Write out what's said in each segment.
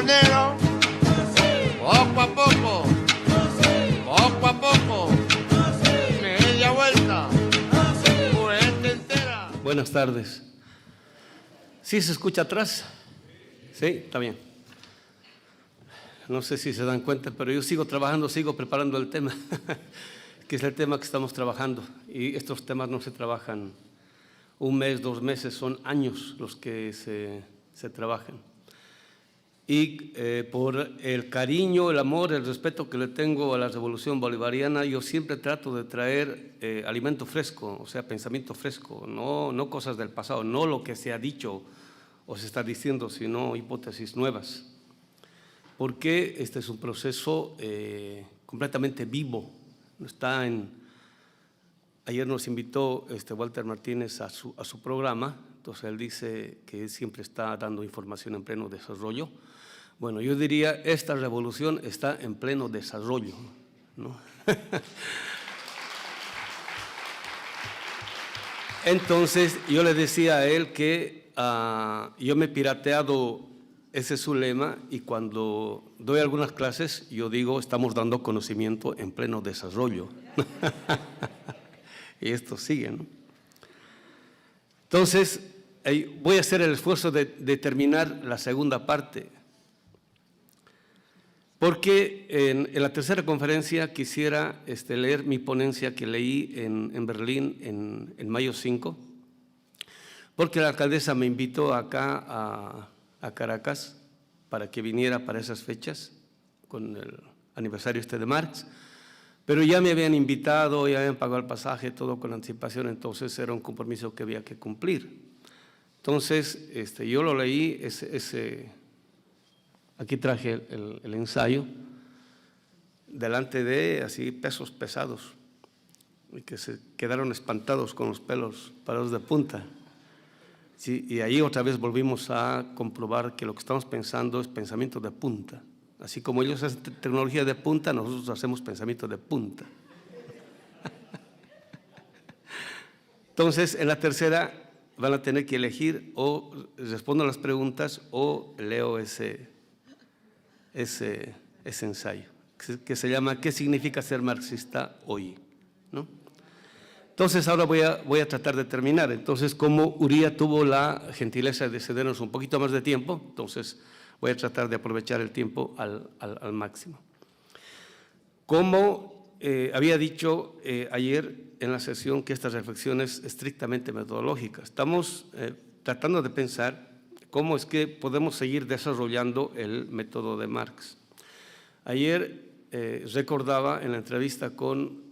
sendero, poco a poco, media vuelta, vuelta entera. Buenas tardes. ¿Sí se escucha atrás? Sí, está bien. No sé si se dan cuenta, pero yo sigo trabajando, sigo preparando el tema, que es el tema que estamos trabajando. Y estos temas no se trabajan un mes, 2 meses, son años los que se trabajan. Y por el cariño, el amor, el respeto que le tengo a la Revolución Bolivariana, yo siempre trato de traer alimento fresco, o sea, pensamiento fresco, no cosas del pasado, no lo que se ha dicho o se está diciendo, sino hipótesis nuevas. Porque este es un proceso completamente vivo. Ayer nos invitó Walter Martínez a su programa, entonces él dice que siempre está dando información en pleno desarrollo. Bueno, yo diría, esta revolución está en pleno desarrollo, ¿no? Entonces, yo le decía a él que yo me he pirateado, ese es su lema, y cuando doy algunas clases, yo digo, estamos dando conocimiento en pleno desarrollo. Y esto sigue, ¿no? Entonces, voy a hacer el esfuerzo de terminar la segunda parte, porque en la tercera conferencia quisiera leer mi ponencia que leí en Berlín en mayo 5, porque la alcaldesa me invitó acá a Caracas para que viniera para esas fechas, con el aniversario de Marx, pero ya me habían invitado, ya habían pagado el pasaje, todo con anticipación, entonces era un compromiso que había que cumplir. Entonces, yo lo leí, aquí traje el ensayo, delante de así pesos pesados, y que se quedaron espantados con los pelos parados de punta. Sí, y ahí otra vez volvimos a comprobar que lo que estamos pensando es pensamiento de punta. Así como ellos hacen tecnología de punta, nosotros hacemos pensamiento de punta. Entonces, en la tercera van a tener que elegir o respondo a las preguntas o leo ese ensayo, que se llama ¿Qué significa ser marxista hoy? ¿No? Entonces, ahora voy a tratar de terminar. Entonces, como Uría tuvo la gentileza de cedernos un poquito más de tiempo, entonces voy a tratar de aprovechar el tiempo al máximo. Como había dicho ayer en la sesión que esta reflexión es estrictamente metodológica, estamos tratando de pensar cómo es que podemos seguir desarrollando el método de Marx. Ayer recordaba en la entrevista con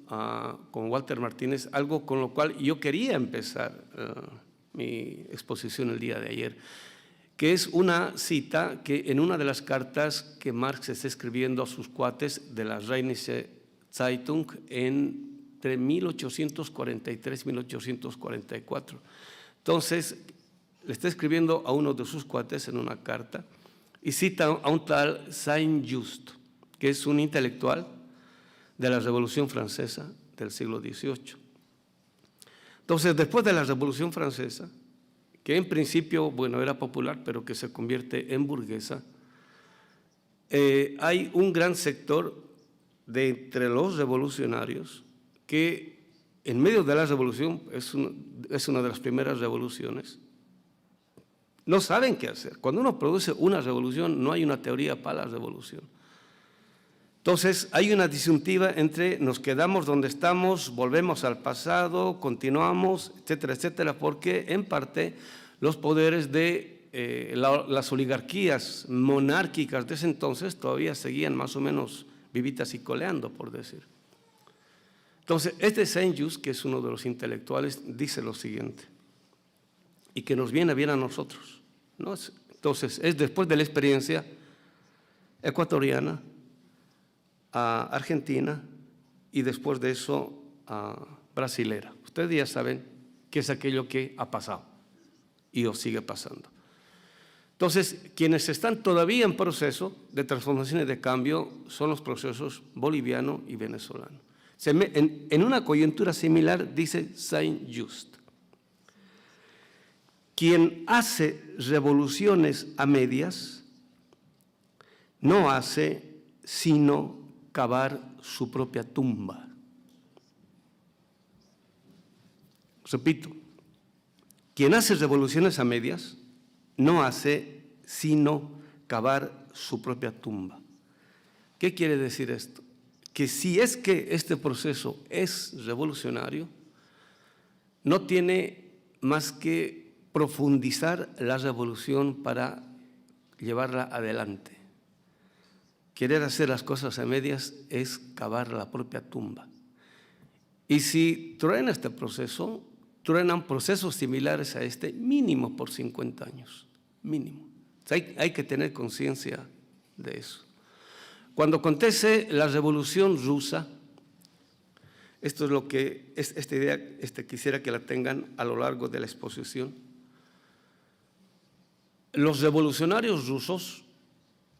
Walter Martínez algo con lo cual yo quería empezar mi exposición el día de ayer, que es una cita que en una de las cartas que Marx está escribiendo a sus cuates de la Rheinische Zeitung entre 1843 y 1844. Entonces, le está escribiendo a uno de sus cuates en una carta y cita a un tal Saint-Just, que es un intelectual de la Revolución Francesa del siglo XVIII. Entonces, después de la Revolución Francesa, que en principio, bueno, era popular, pero que se convierte en burguesa, hay un gran sector de entre los revolucionarios que en medio de la revolución, es una de las primeras revoluciones, no saben qué hacer. Cuando uno produce una revolución, no hay una teoría para la revolución. Entonces, hay una disyuntiva entre nos quedamos donde estamos, volvemos al pasado, continuamos, etcétera, etcétera, porque en parte los poderes de las oligarquías monárquicas de ese entonces todavía seguían más o menos vivitas y coleando, por decir. Entonces, Saint-Just, que es uno de los intelectuales, dice lo siguiente, y que nos viene bien a nosotros, ¿no? Entonces, es después de la experiencia ecuatoriana, argentina y después de eso brasilera. Ustedes ya saben qué es aquello que ha pasado y os sigue pasando. Entonces, quienes están todavía en proceso de transformación y de cambio son los procesos boliviano y venezolano. En una coyuntura similar dice Saint-Just, quien hace revoluciones a medias no hace sino cavar su propia tumba. Repito, quien hace revoluciones a medias no hace sino cavar su propia tumba. ¿Qué quiere decir esto? Que si es que este proceso es revolucionario, no tiene más que profundizar la revolución para llevarla adelante. Querer hacer las cosas a medias es cavar la propia tumba. Y si truena este proceso, truenan procesos similares a este mínimo por 50 años, mínimo. O sea, hay que tener conciencia de eso. Cuando acontece la Revolución Rusa, esto es lo que, esta idea quisiera que la tengan a lo largo de la exposición. Los revolucionarios rusos,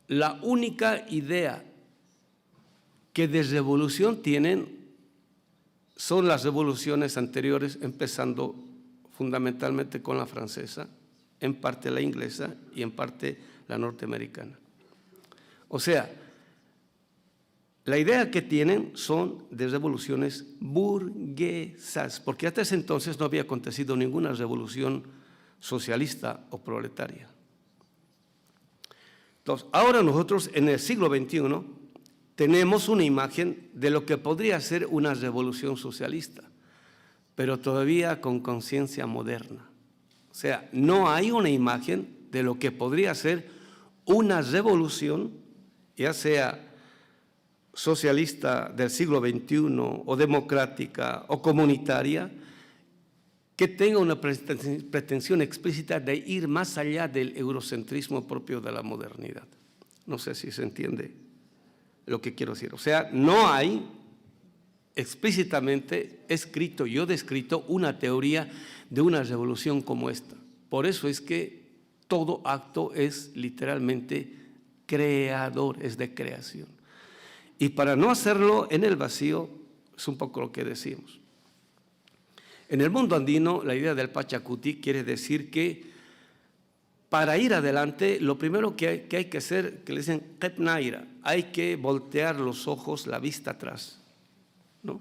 la única idea que de revolución tienen son las revoluciones anteriores, empezando fundamentalmente con la francesa, en parte la inglesa y en parte la norteamericana. O sea, la idea que tienen son de revoluciones burguesas, porque hasta ese entonces no había acontecido ninguna revolución socialista o proletaria. Entonces, ahora nosotros en el siglo XXI tenemos una imagen de lo que podría ser una revolución socialista, pero todavía con conciencia moderna. O sea, no hay una imagen de lo que podría ser una revolución, ya sea socialista del siglo XXI o democrática o comunitaria, que tenga una pretensión explícita de ir más allá del eurocentrismo propio de la modernidad. No sé si se entiende lo que quiero decir. O sea, no hay explícitamente escrito o descrito una teoría de una revolución como esta. Por eso es que todo acto es literalmente creador, es de creación. Y para no hacerlo en el vacío, es un poco lo que decimos. En el mundo andino, la idea del Pachacuti quiere decir que para ir adelante, lo primero que hay que hacer, que le dicen Ketnaira, hay que voltear los ojos, la vista atrás, ¿no?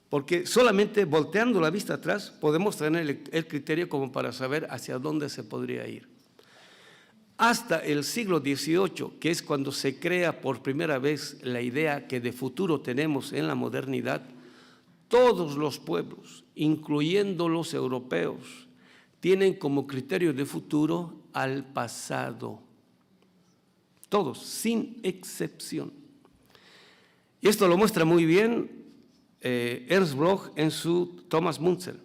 Porque solamente volteando la vista atrás podemos tener el criterio como para saber hacia dónde se podría ir. Hasta el siglo XVIII, que es cuando se crea por primera vez la idea que de futuro tenemos en la modernidad, todos los pueblos, incluyendo los europeos, tienen como criterio de futuro al pasado. Todos, sin excepción. Y esto lo muestra muy bien Ernst Bloch en su Thomas Munzel,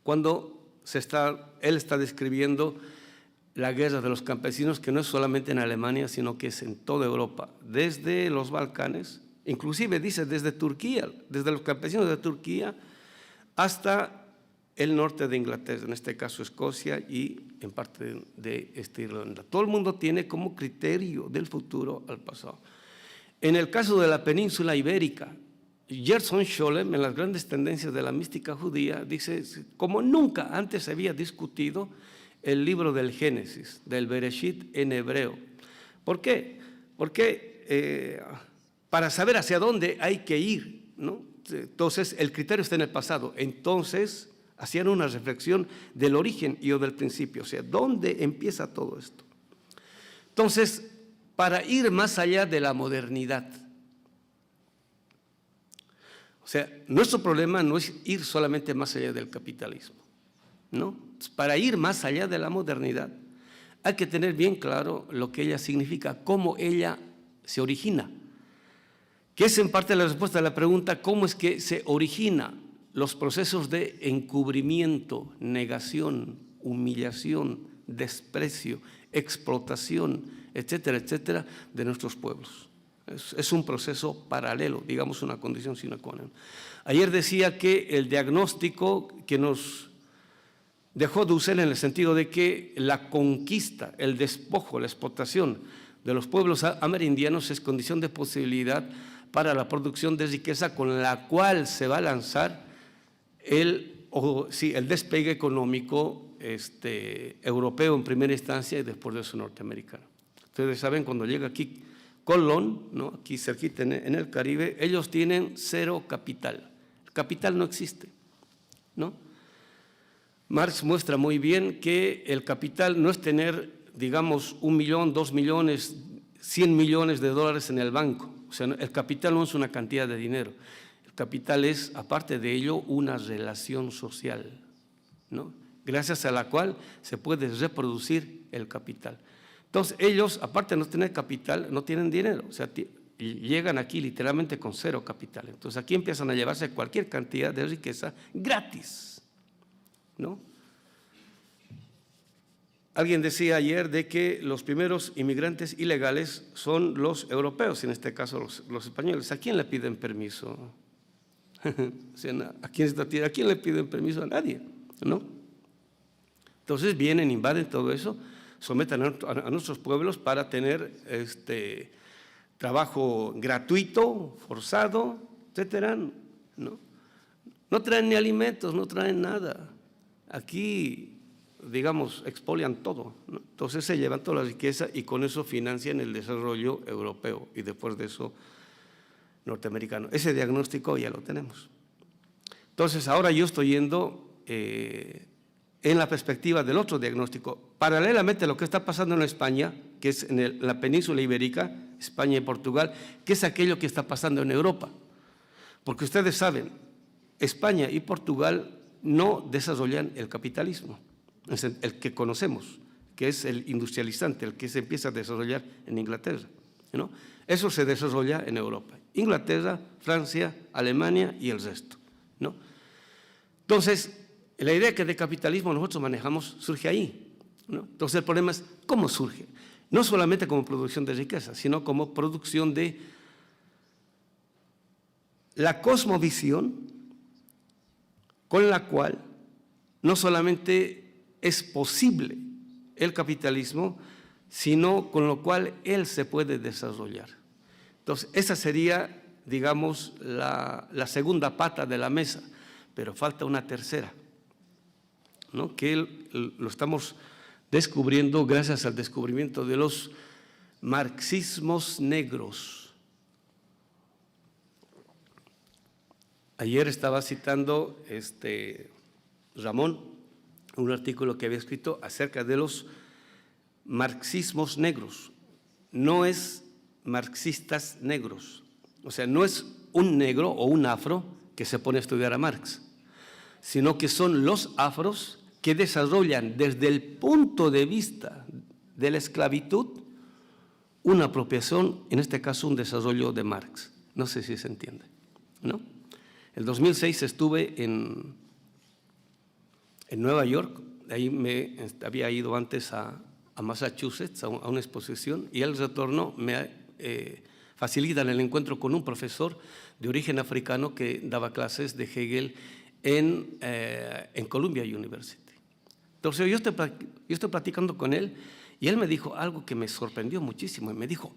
cuando él está describiendo la guerra de los campesinos, que no es solamente en Alemania, sino que es en toda Europa, desde los Balcanes, inclusive dice desde Turquía, desde los campesinos de Turquía hasta el norte de Inglaterra, en este caso Escocia y en parte de Irlanda. Todo el mundo tiene como criterio del futuro al pasado. En el caso de la península ibérica, Gerson Scholem, en las grandes tendencias de la mística judía, dice, como nunca antes se había discutido el libro del Génesis, del Bereshit en hebreo. ¿Por qué? Porque para saber hacia dónde hay que ir, ¿no? Entonces, el criterio está en el pasado. Entonces, hacían una reflexión del origen y o del principio, o sea, ¿dónde empieza todo esto? Entonces, para ir más allá de la modernidad, o sea, nuestro problema no es ir solamente más allá del capitalismo, ¿no? Para ir más allá de la modernidad, hay que tener bien claro lo que ella significa, cómo ella se origina, que es en parte la respuesta a la pregunta cómo es que se originan los procesos de encubrimiento, negación, humillación, desprecio, explotación, etcétera, etcétera, de nuestros pueblos. Es un proceso paralelo, digamos una condición sine qua non. Ayer decía que el diagnóstico que nos dejó Dussel en el sentido de que la conquista, el despojo, la explotación de los pueblos amerindianos es condición de posibilidad para la producción de riqueza con la cual se va a lanzar el despegue económico europeo en primera instancia y después de eso norteamericano. Ustedes saben, cuando llega aquí Colón, ¿no? Aquí cerquita en el Caribe, ellos tienen cero capital. El capital no existe, ¿no? Marx muestra muy bien que el capital no es tener, digamos, 1 millón, 2 millones, 100 millones de dólares en el banco. O sea, el capital no es una cantidad de dinero. El capital es, aparte de ello, una relación social, ¿no? Gracias a la cual se puede reproducir el capital. Entonces, ellos, aparte de no tener capital, no tienen dinero. O sea, llegan aquí literalmente con cero capital. Entonces, aquí empiezan a llevarse cualquier cantidad de riqueza gratis, ¿no? Alguien decía ayer de que los primeros inmigrantes ilegales son los europeos, en este caso los españoles. ¿A quién le piden permiso? O sea, ¿a quién le piden permiso? A nadie, ¿no? Entonces vienen, invaden todo eso, someten a nuestros pueblos para tener trabajo gratuito, forzado, etcétera, ¿no? No traen ni alimentos, no traen nada. Aquí, digamos, expolian todo, ¿no? Entonces se llevan toda la riqueza y con eso financian el desarrollo europeo y después de eso norteamericano. Ese diagnóstico ya lo tenemos. Entonces ahora yo estoy yendo en la perspectiva del otro diagnóstico, paralelamente a lo que está pasando en España, que es en la península ibérica, España y Portugal, que es aquello que está pasando en Europa. Porque ustedes saben, España y Portugal no desarrollan el capitalismo, es el que conocemos, que es el industrializante, el que se empieza a desarrollar en Inglaterra, ¿no? Eso se desarrolla en Europa, Inglaterra, Francia, Alemania y el resto, ¿no? Entonces, la idea que de capitalismo nosotros manejamos surge ahí, ¿no? Entonces, el problema es cómo surge. No solamente como producción de riqueza, sino como producción de la cosmovisión con la cual no solamente es posible el capitalismo, sino con lo cual él se puede desarrollar. Entonces, esa sería, digamos, la segunda pata de la mesa, pero falta una tercera, ¿no? Que lo estamos descubriendo gracias al descubrimiento de los marxismos negros. Ayer estaba citando Ramón un artículo que había escrito acerca de los marxismos negros. No es marxistas negros, o sea, no es un negro o un afro que se pone a estudiar a Marx, sino que son los afros que desarrollan desde el punto de vista de la esclavitud una apropiación, en este caso un desarrollo de Marx. No sé si se entiende, ¿no? El 2006 estuve en Nueva York, ahí me había ido antes a Massachusetts a una exposición y al retorno me facilitan el encuentro con un profesor de origen africano que daba clases de Hegel en Columbia University. Entonces yo estoy platicando con él y él me dijo algo que me sorprendió muchísimo y me dijo,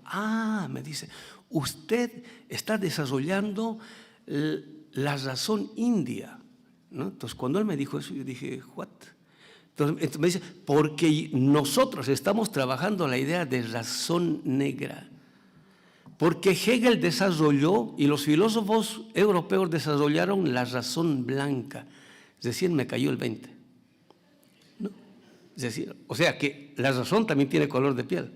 me dice, usted está desarrollando la razón india, ¿no? Entonces cuando él me dijo eso yo dije, ¿what? Entonces me dice, porque nosotros estamos trabajando la idea de razón negra, porque Hegel desarrolló y los filósofos europeos desarrollaron la razón blanca. Recién me cayó el 20, ¿no? Es decir, o sea que la razón también tiene color de piel.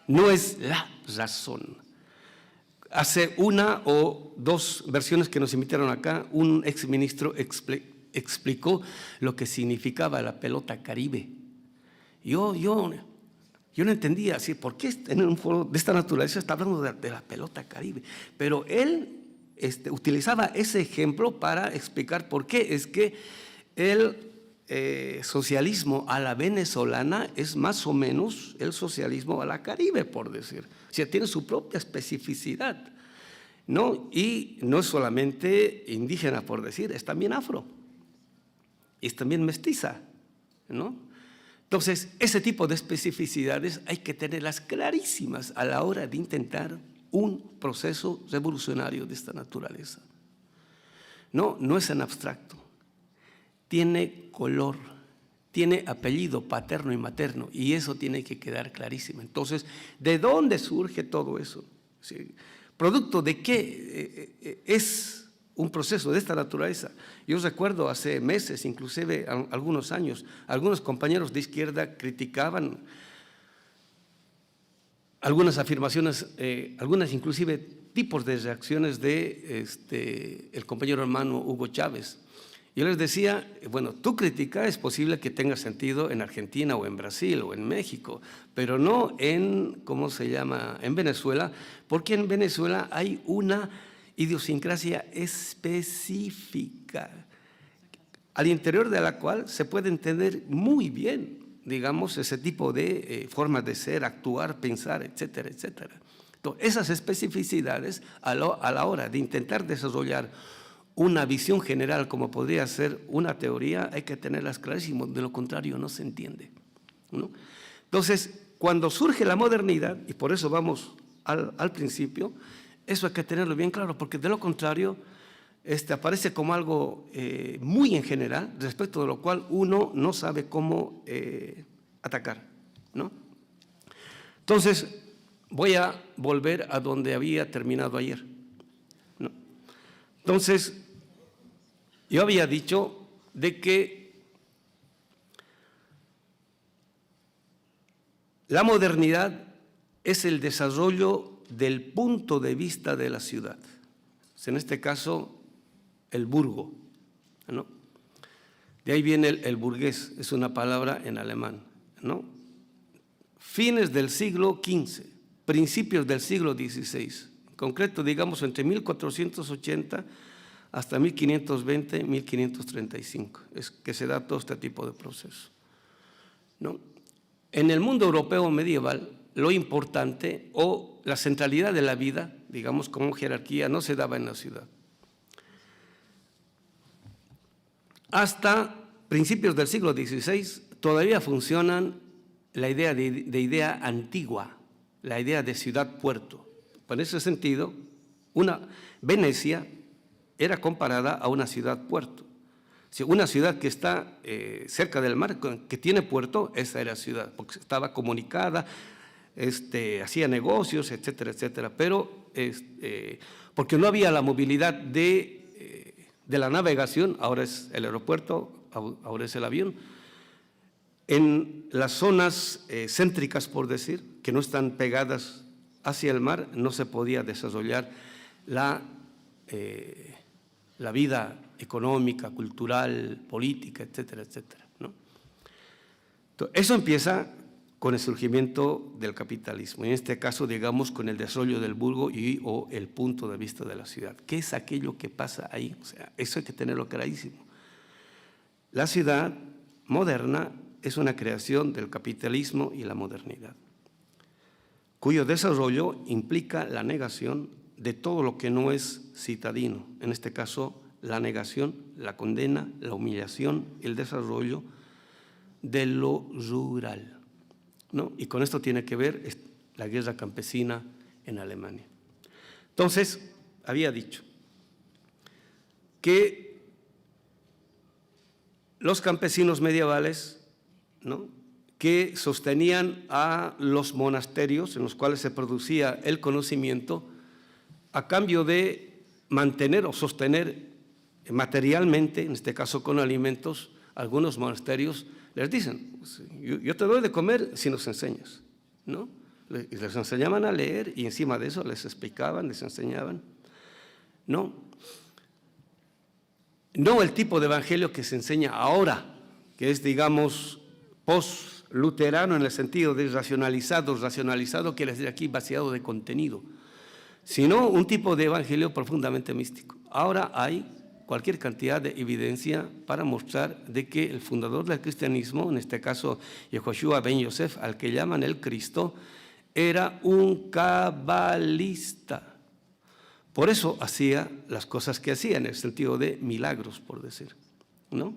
No es la razón. Hace una o dos versiones que nos invitaron acá, un exministro explicó lo que significaba la pelota Caribe. Yo no entendía así, ¿por qué en un foro de esta naturaleza está hablando de la pelota Caribe? Pero él utilizaba ese ejemplo para explicar por qué es que el socialismo a la venezolana es más o menos el socialismo a la Caribe, por decir. O sea, tiene su propia especificidad, ¿no? Y no es solamente indígena, por decir, es también afro, es también mestiza, ¿no? Entonces, ese tipo de especificidades hay que tenerlas clarísimas a la hora de intentar un proceso revolucionario de esta naturaleza. No es en abstracto, tiene color, tiene apellido paterno y materno, y eso tiene que quedar clarísimo. Entonces, ¿de dónde surge todo eso? ¿Sí? ¿Producto de qué es un proceso de esta naturaleza? Yo recuerdo hace meses, inclusive algunos años, algunos compañeros de izquierda criticaban algunas afirmaciones, algunas inclusive tipos de reacciones de el compañero hermano Hugo Chávez. Yo les decía, bueno, tu crítica es posible que tenga sentido en Argentina o en Brasil o en México, pero no en, ¿cómo se llama?, en Venezuela, porque en Venezuela hay una idiosincrasia específica, al interior de la cual se puede entender muy bien, digamos, ese tipo de formas de ser, actuar, pensar, etcétera, etcétera. Entonces, esas especificidades a la hora de intentar desarrollar una visión general como podría ser una teoría, hay que tenerlas clarísimas, de lo contrario no se entiende, ¿no? Entonces, cuando surge la modernidad, y por eso vamos al principio, eso hay que tenerlo bien claro, porque de lo contrario aparece como algo muy en general, respecto de lo cual uno no sabe cómo atacar, ¿no? Entonces, voy a volver a donde había terminado ayer, ¿no? Entonces, yo había dicho de que la modernidad es el desarrollo del punto de vista de la ciudad. En este caso, el burgo, ¿no? De ahí viene el burgués, es una palabra en alemán, ¿no? Fines del siglo XV, principios del siglo XVI, en concreto, digamos, entre 1480 hasta 1520, 1535, es que se da todo este tipo de proceso, ¿no? En el mundo europeo medieval, lo importante o la centralidad de la vida, digamos, como jerarquía, no se daba en la ciudad. Hasta principios del siglo XVI todavía funcionan la idea de idea antigua, la idea de ciudad-puerto. En ese sentido, Venecia era comparada a una ciudad-puerto. Si una ciudad que está cerca del mar, que tiene puerto, esa era ciudad, porque estaba comunicada, hacía negocios, etcétera, etcétera, pero porque no había la movilidad de la navegación, ahora es el aeropuerto, ahora es el avión. En las zonas céntricas, por decir, que no están pegadas hacia el mar, no se podía desarrollar la vida económica, cultural, política, etcétera, etcétera, ¿no? Entonces, eso empieza con el surgimiento del capitalismo, en este caso, digamos, con el desarrollo del burgo o el punto de vista de la ciudad. ¿Qué es aquello que pasa ahí? O sea, eso hay que tenerlo clarísimo. La ciudad moderna es una creación del capitalismo y la modernidad, cuyo desarrollo implica la negación de todo lo que no es citadino, en este caso, la negación, la condena, la humillación, el desarrollo de lo rural, ¿no? Y con esto tiene que ver la guerra campesina en Alemania. Entonces, había dicho que los campesinos medievales, ¿no?, que sostenían a los monasterios en los cuales se producía el conocimiento a cambio de mantener o sostener materialmente, en este caso con alimentos, algunos monasterios les dicen, yo te doy de comer si nos enseñas, ¿no? Les enseñaban a leer y encima de eso les explicaban, les enseñaban, ¿no? No el tipo de evangelio que se enseña ahora, que es, digamos, post-luterano en el sentido de racionalizado quiere decir aquí vaciado de contenido, sino un tipo de evangelio profundamente místico. Ahora hay cualquier cantidad de evidencia para mostrar de que el fundador del cristianismo, en este caso Yehoshua ben Yosef, al que llaman el Cristo, era un cabalista. Por eso hacía las cosas que hacía, en el sentido de milagros, por decir, ¿no?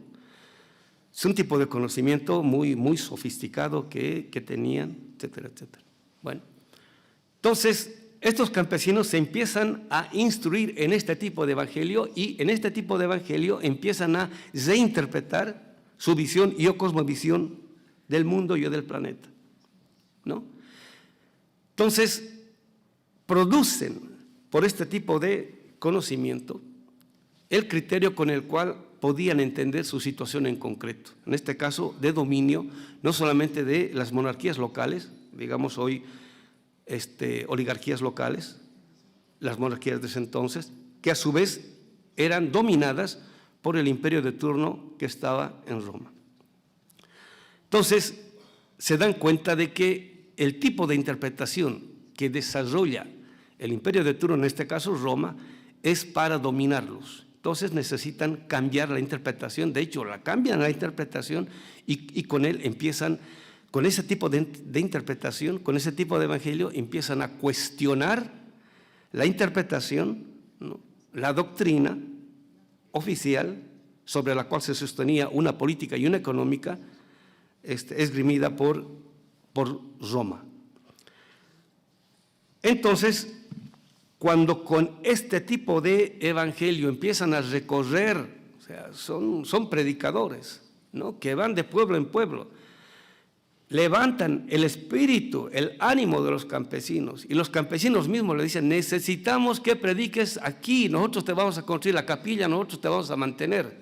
Es un tipo de conocimiento muy, muy sofisticado que tenían, etcétera, etcétera. Bueno, entonces, estos campesinos se empiezan a instruir en este tipo de evangelio y en este tipo de evangelio empiezan a reinterpretar su visión y o cosmovisión del mundo y o del planeta, ¿no? Entonces, producen por este tipo de conocimiento el criterio con el cual podían entender su situación en concreto, en este caso de dominio, no solamente de las monarquías locales, digamos hoy oligarquías locales, las monarquías de ese entonces, que a su vez eran dominadas por el imperio de turno que estaba en Roma. Entonces, se dan cuenta de que el tipo de interpretación que desarrolla el imperio de turno, en este caso Roma, es para dominarlos. Entonces necesitan cambiar la interpretación, de hecho la cambian la interpretación y con él empiezan, con ese tipo de interpretación, con ese tipo de evangelio, empiezan a cuestionar la interpretación, ¿no?, la doctrina oficial sobre la cual se sostenía una política y una económica esgrimida por Roma. Entonces, cuando con este tipo de evangelio empiezan a recorrer, o sea, son predicadores, ¿no?, que van de pueblo en pueblo, levantan el espíritu, el ánimo de los campesinos, y los campesinos mismos le dicen: necesitamos que prediques aquí, nosotros te vamos a construir la capilla, nosotros te vamos a mantener.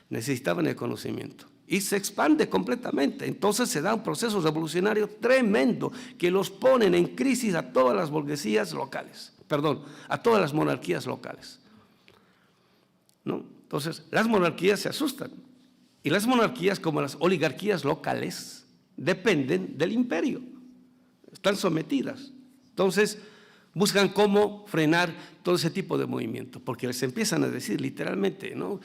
Necesitaban el conocimiento. Y se expande completamente. Entonces se da un proceso revolucionario tremendo que los ponen en crisis a todas las burguesías locales, a todas las monarquías locales, ¿no? Entonces, las monarquías se asustan. Y las monarquías, como las oligarquías locales, dependen del imperio, están sometidas. Entonces, buscan cómo frenar todo ese tipo de movimiento, porque les empiezan a decir literalmente, ¿no?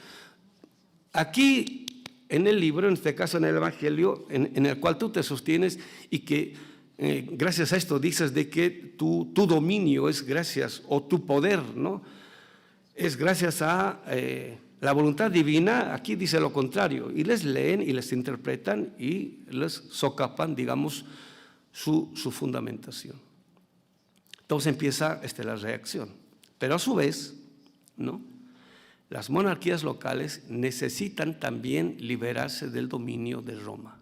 Aquí, en el libro, en este caso en el Evangelio, en el cual tú te sostienes y que gracias a esto dices de que tu dominio es gracias, o tu poder, ¿no?, es gracias a la voluntad divina, aquí dice lo contrario, y les leen y les interpretan y les socapan, digamos, su fundamentación. Entonces empieza la reacción. Pero a su vez, ¿no?, las monarquías locales necesitan también liberarse del dominio de Roma.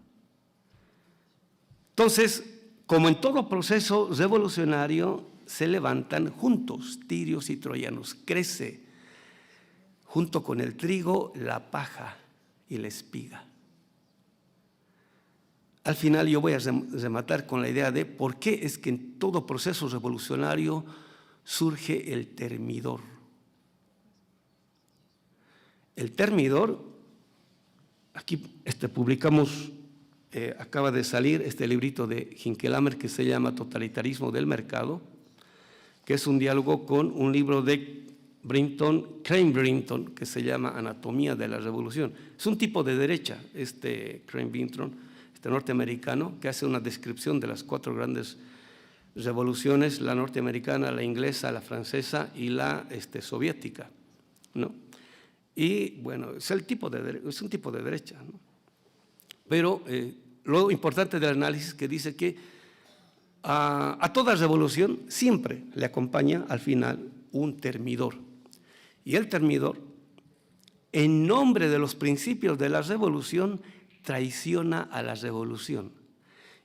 Entonces, como en todo proceso revolucionario, se levantan juntos tirios y troyanos. Crece junto con el trigo la paja y la espiga. Al final yo voy a rematar con la idea de por qué es que en todo proceso revolucionario surge el termidor. El termidor, aquí publicamos, acaba de salir este librito de Hinckelhammer que se llama Totalitarismo del Mercado, que es un diálogo con un libro de Crane Brinton, que se llama Anatomía de la Revolución. Es un tipo de derecha, Crane Brinton, norteamericano, que hace una descripción de las 4 grandes revoluciones, la norteamericana, la inglesa, la francesa y la soviética, ¿no? Y bueno, es un tipo de derecha, ¿no? Pero lo importante del análisis es que dice que a toda revolución siempre le acompaña al final un termidor. Y el termidor, en nombre de los principios de la revolución, traiciona a la revolución.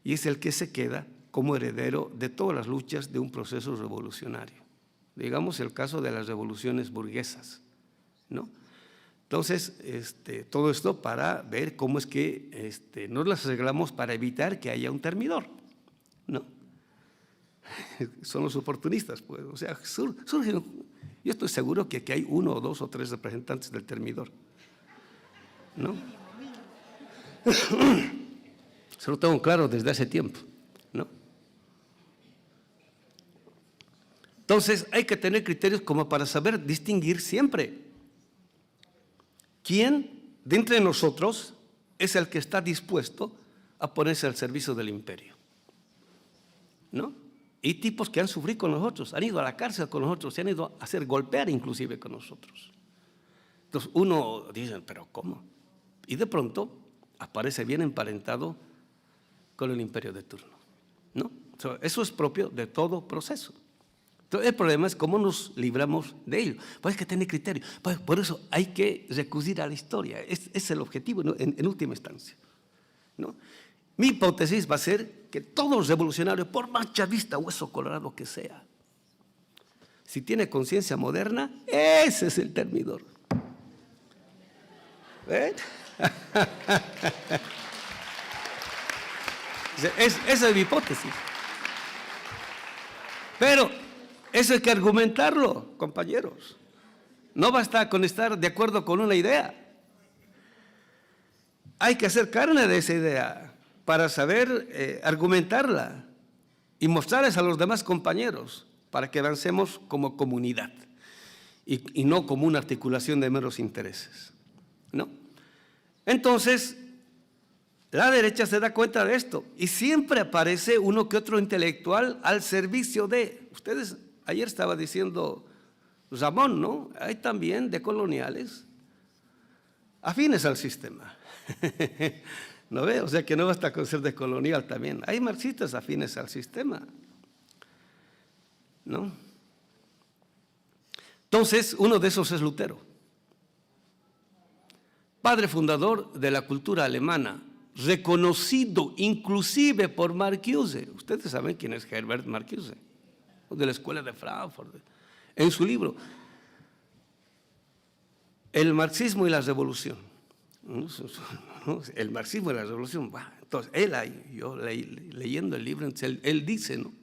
Y es el que se queda como heredero de todas las luchas de un proceso revolucionario. Digamos el caso de las revoluciones burguesas, ¿no? Entonces, todo esto para ver cómo es que nos las arreglamos para evitar que haya un termidor, ¿no? Son los oportunistas, pues. O sea, surgen, yo estoy seguro que hay 1 o 2 o 3 representantes del termidor, ¿no? Se lo tengo claro desde hace tiempo, ¿no? Entonces, hay que tener criterios como para saber distinguir siempre quién de entre nosotros es el que está dispuesto a ponerse al servicio del imperio, ¿no? Y tipos que han sufrido con nosotros, han ido a la cárcel con nosotros, se han ido a hacer golpear inclusive con nosotros. Entonces uno dice, ¿pero cómo? Y de pronto aparece bien emparentado con el imperio de turno, ¿no? Eso es propio de todo proceso. Entonces, el problema es cómo nos libramos de ello. Pues hay que tener criterio. Pues por eso hay que recurrir a la historia. Es el objetivo, ¿no? en última instancia, ¿no? Mi hipótesis va a ser que todo revolucionario, por más chavista, hueso colorado que sea, si tiene conciencia moderna, ese es el termidor. ¿Ven? Esa es mi hipótesis. Pero eso hay que argumentarlo, compañeros. No basta con estar de acuerdo con una idea. Hay que hacer carne de esa idea para saber argumentarla y mostrarles a los demás compañeros para que avancemos como comunidad y no como una articulación de meros intereses, ¿no? Entonces, la derecha se da cuenta de esto y siempre aparece uno que otro intelectual al servicio de… Ustedes, ayer estaba diciendo Ramón, ¿no? Hay también decoloniales afines al sistema. ¿No ve? O sea que no basta con ser decolonial también. Hay marxistas afines al sistema, ¿no? Entonces, uno de esos es Lutero, padre fundador de la cultura alemana, reconocido inclusive por Marcuse. Ustedes saben quién es Herbert Marcuse, de la escuela de Frankfurt. En su libro, El marxismo y la revolución. El marxismo y la revolución. Entonces, él ahí, yo leyendo el libro, él dice, ¿no?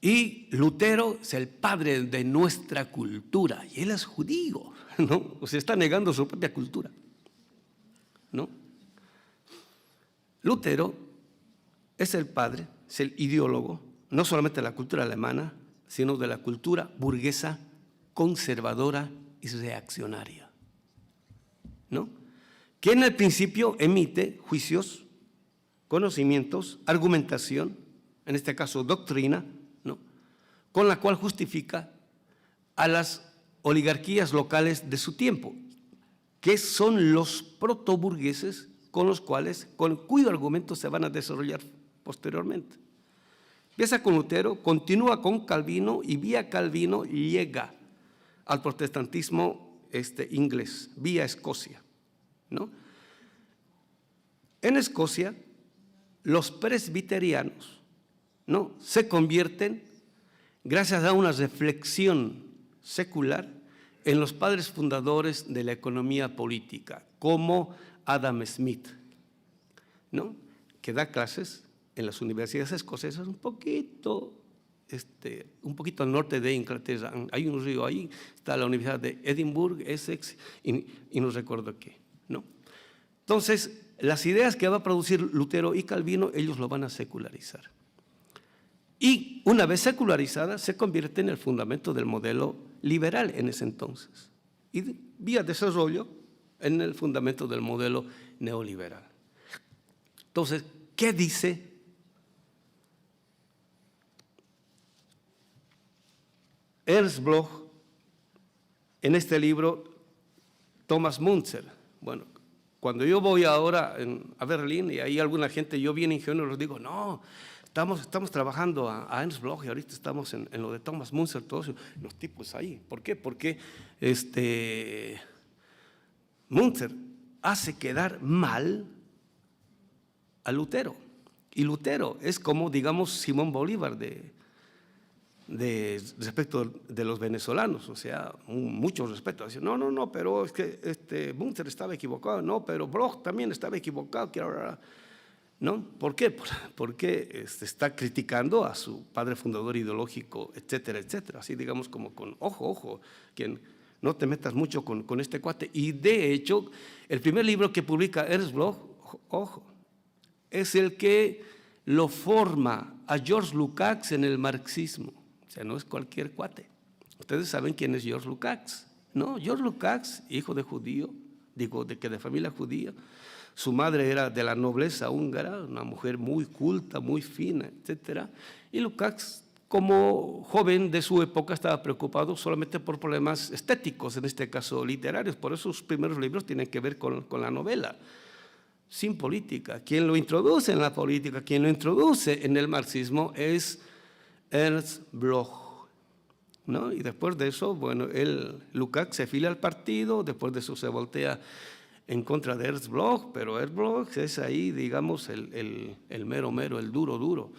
Y Lutero es el padre de nuestra cultura, y él es judío, ¿no? O sea, está negando su propia cultura, ¿no? Lutero es el padre, es el ideólogo, no solamente de la cultura alemana, sino de la cultura burguesa, conservadora y reaccionaria, ¿no? Que en el principio emite juicios, conocimientos, argumentación, en este caso doctrina, ¿no? Con la cual justifica a las oligarquías locales de su tiempo, que son los protoburgueses con cuyo argumento se van a desarrollar posteriormente. Empieza con Lutero, continúa con Calvino y vía Calvino llega al protestantismo inglés, vía Escocia, ¿no? En Escocia, los presbiterianos, ¿no?, se convierten, gracias a una reflexión secular, en los padres fundadores de la economía política, como Adam Smith, ¿no?, que da clases en las universidades escocesas un poquito al norte de Inglaterra. Hay un río ahí, está la Universidad de Edimburgo, Essex, y no recuerdo qué, ¿no? Entonces, las ideas que va a producir Lutero y Calvino, ellos lo van a secularizar. Y una vez secularizada, se convierte en el fundamento del modelo liberal en ese entonces. Y vía desarrollo, en el fundamento del modelo neoliberal. Entonces, ¿qué dice Ernst Bloch en este libro Thomas Müntzer? Bueno, cuando yo voy ahora a Berlín y hay alguna gente, yo bien ingenuo les digo, no, estamos trabajando a Ernst Bloch y ahorita estamos en lo de Thomas Müntzer, todos los tipos ahí. ¿Por qué? Porque Müntzer hace quedar mal a Lutero. Y Lutero es como, digamos, Simón Bolívar respecto de los venezolanos, o sea, mucho respeto. Dice, no, pero es que Müntzer estaba equivocado, no, pero Bloch también estaba equivocado, ¿no? ¿Por qué? Porque está criticando a su padre fundador ideológico, etcétera, etcétera. Así, digamos, como con ojo, quien no te metas mucho con este cuate. Y de hecho, el primer libro que publica Ernst Bloch, ojo, es el que lo forma a George Lukács en el marxismo. O sea, no es cualquier cuate. Ustedes saben quién es George Lukács, ¿no? George Lukács, hijo de judío, de familia judía. Su madre era de la nobleza húngara, una mujer muy culta, muy fina, etcétera. Y Lukács, como joven de su época, estaba preocupado solamente por problemas estéticos, en este caso literarios. Por eso sus primeros libros tienen que ver con la novela, sin política. Quien lo introduce en la política, quien lo introduce en el marxismo es Ernst Bloch, ¿no? Y después de eso, bueno, Lukács se afilia al partido, después de eso se voltea en contra de Ernst Bloch, pero Ernst Bloch es ahí, digamos, el mero, el duro.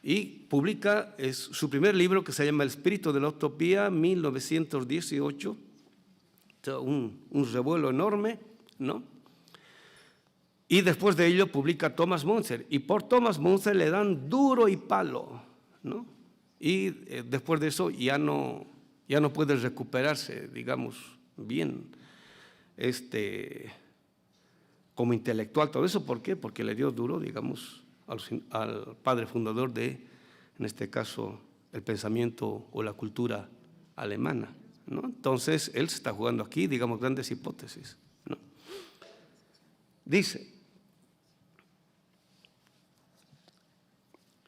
Y publica su primer libro, que se llama El espíritu de la utopía, 1918, un revuelo enorme, ¿no? Y después de ello publica Thomas Müntzer, y por Thomas Müntzer le dan duro y palo, ¿no? Y después de eso ya no puede recuperarse, digamos, bien, como intelectual, todo eso. ¿Por qué? Porque le dio duro, digamos, al padre fundador de, en este caso, el pensamiento o la cultura alemana, ¿no? Entonces, él se está jugando aquí, digamos, grandes hipótesis, ¿no? Dice,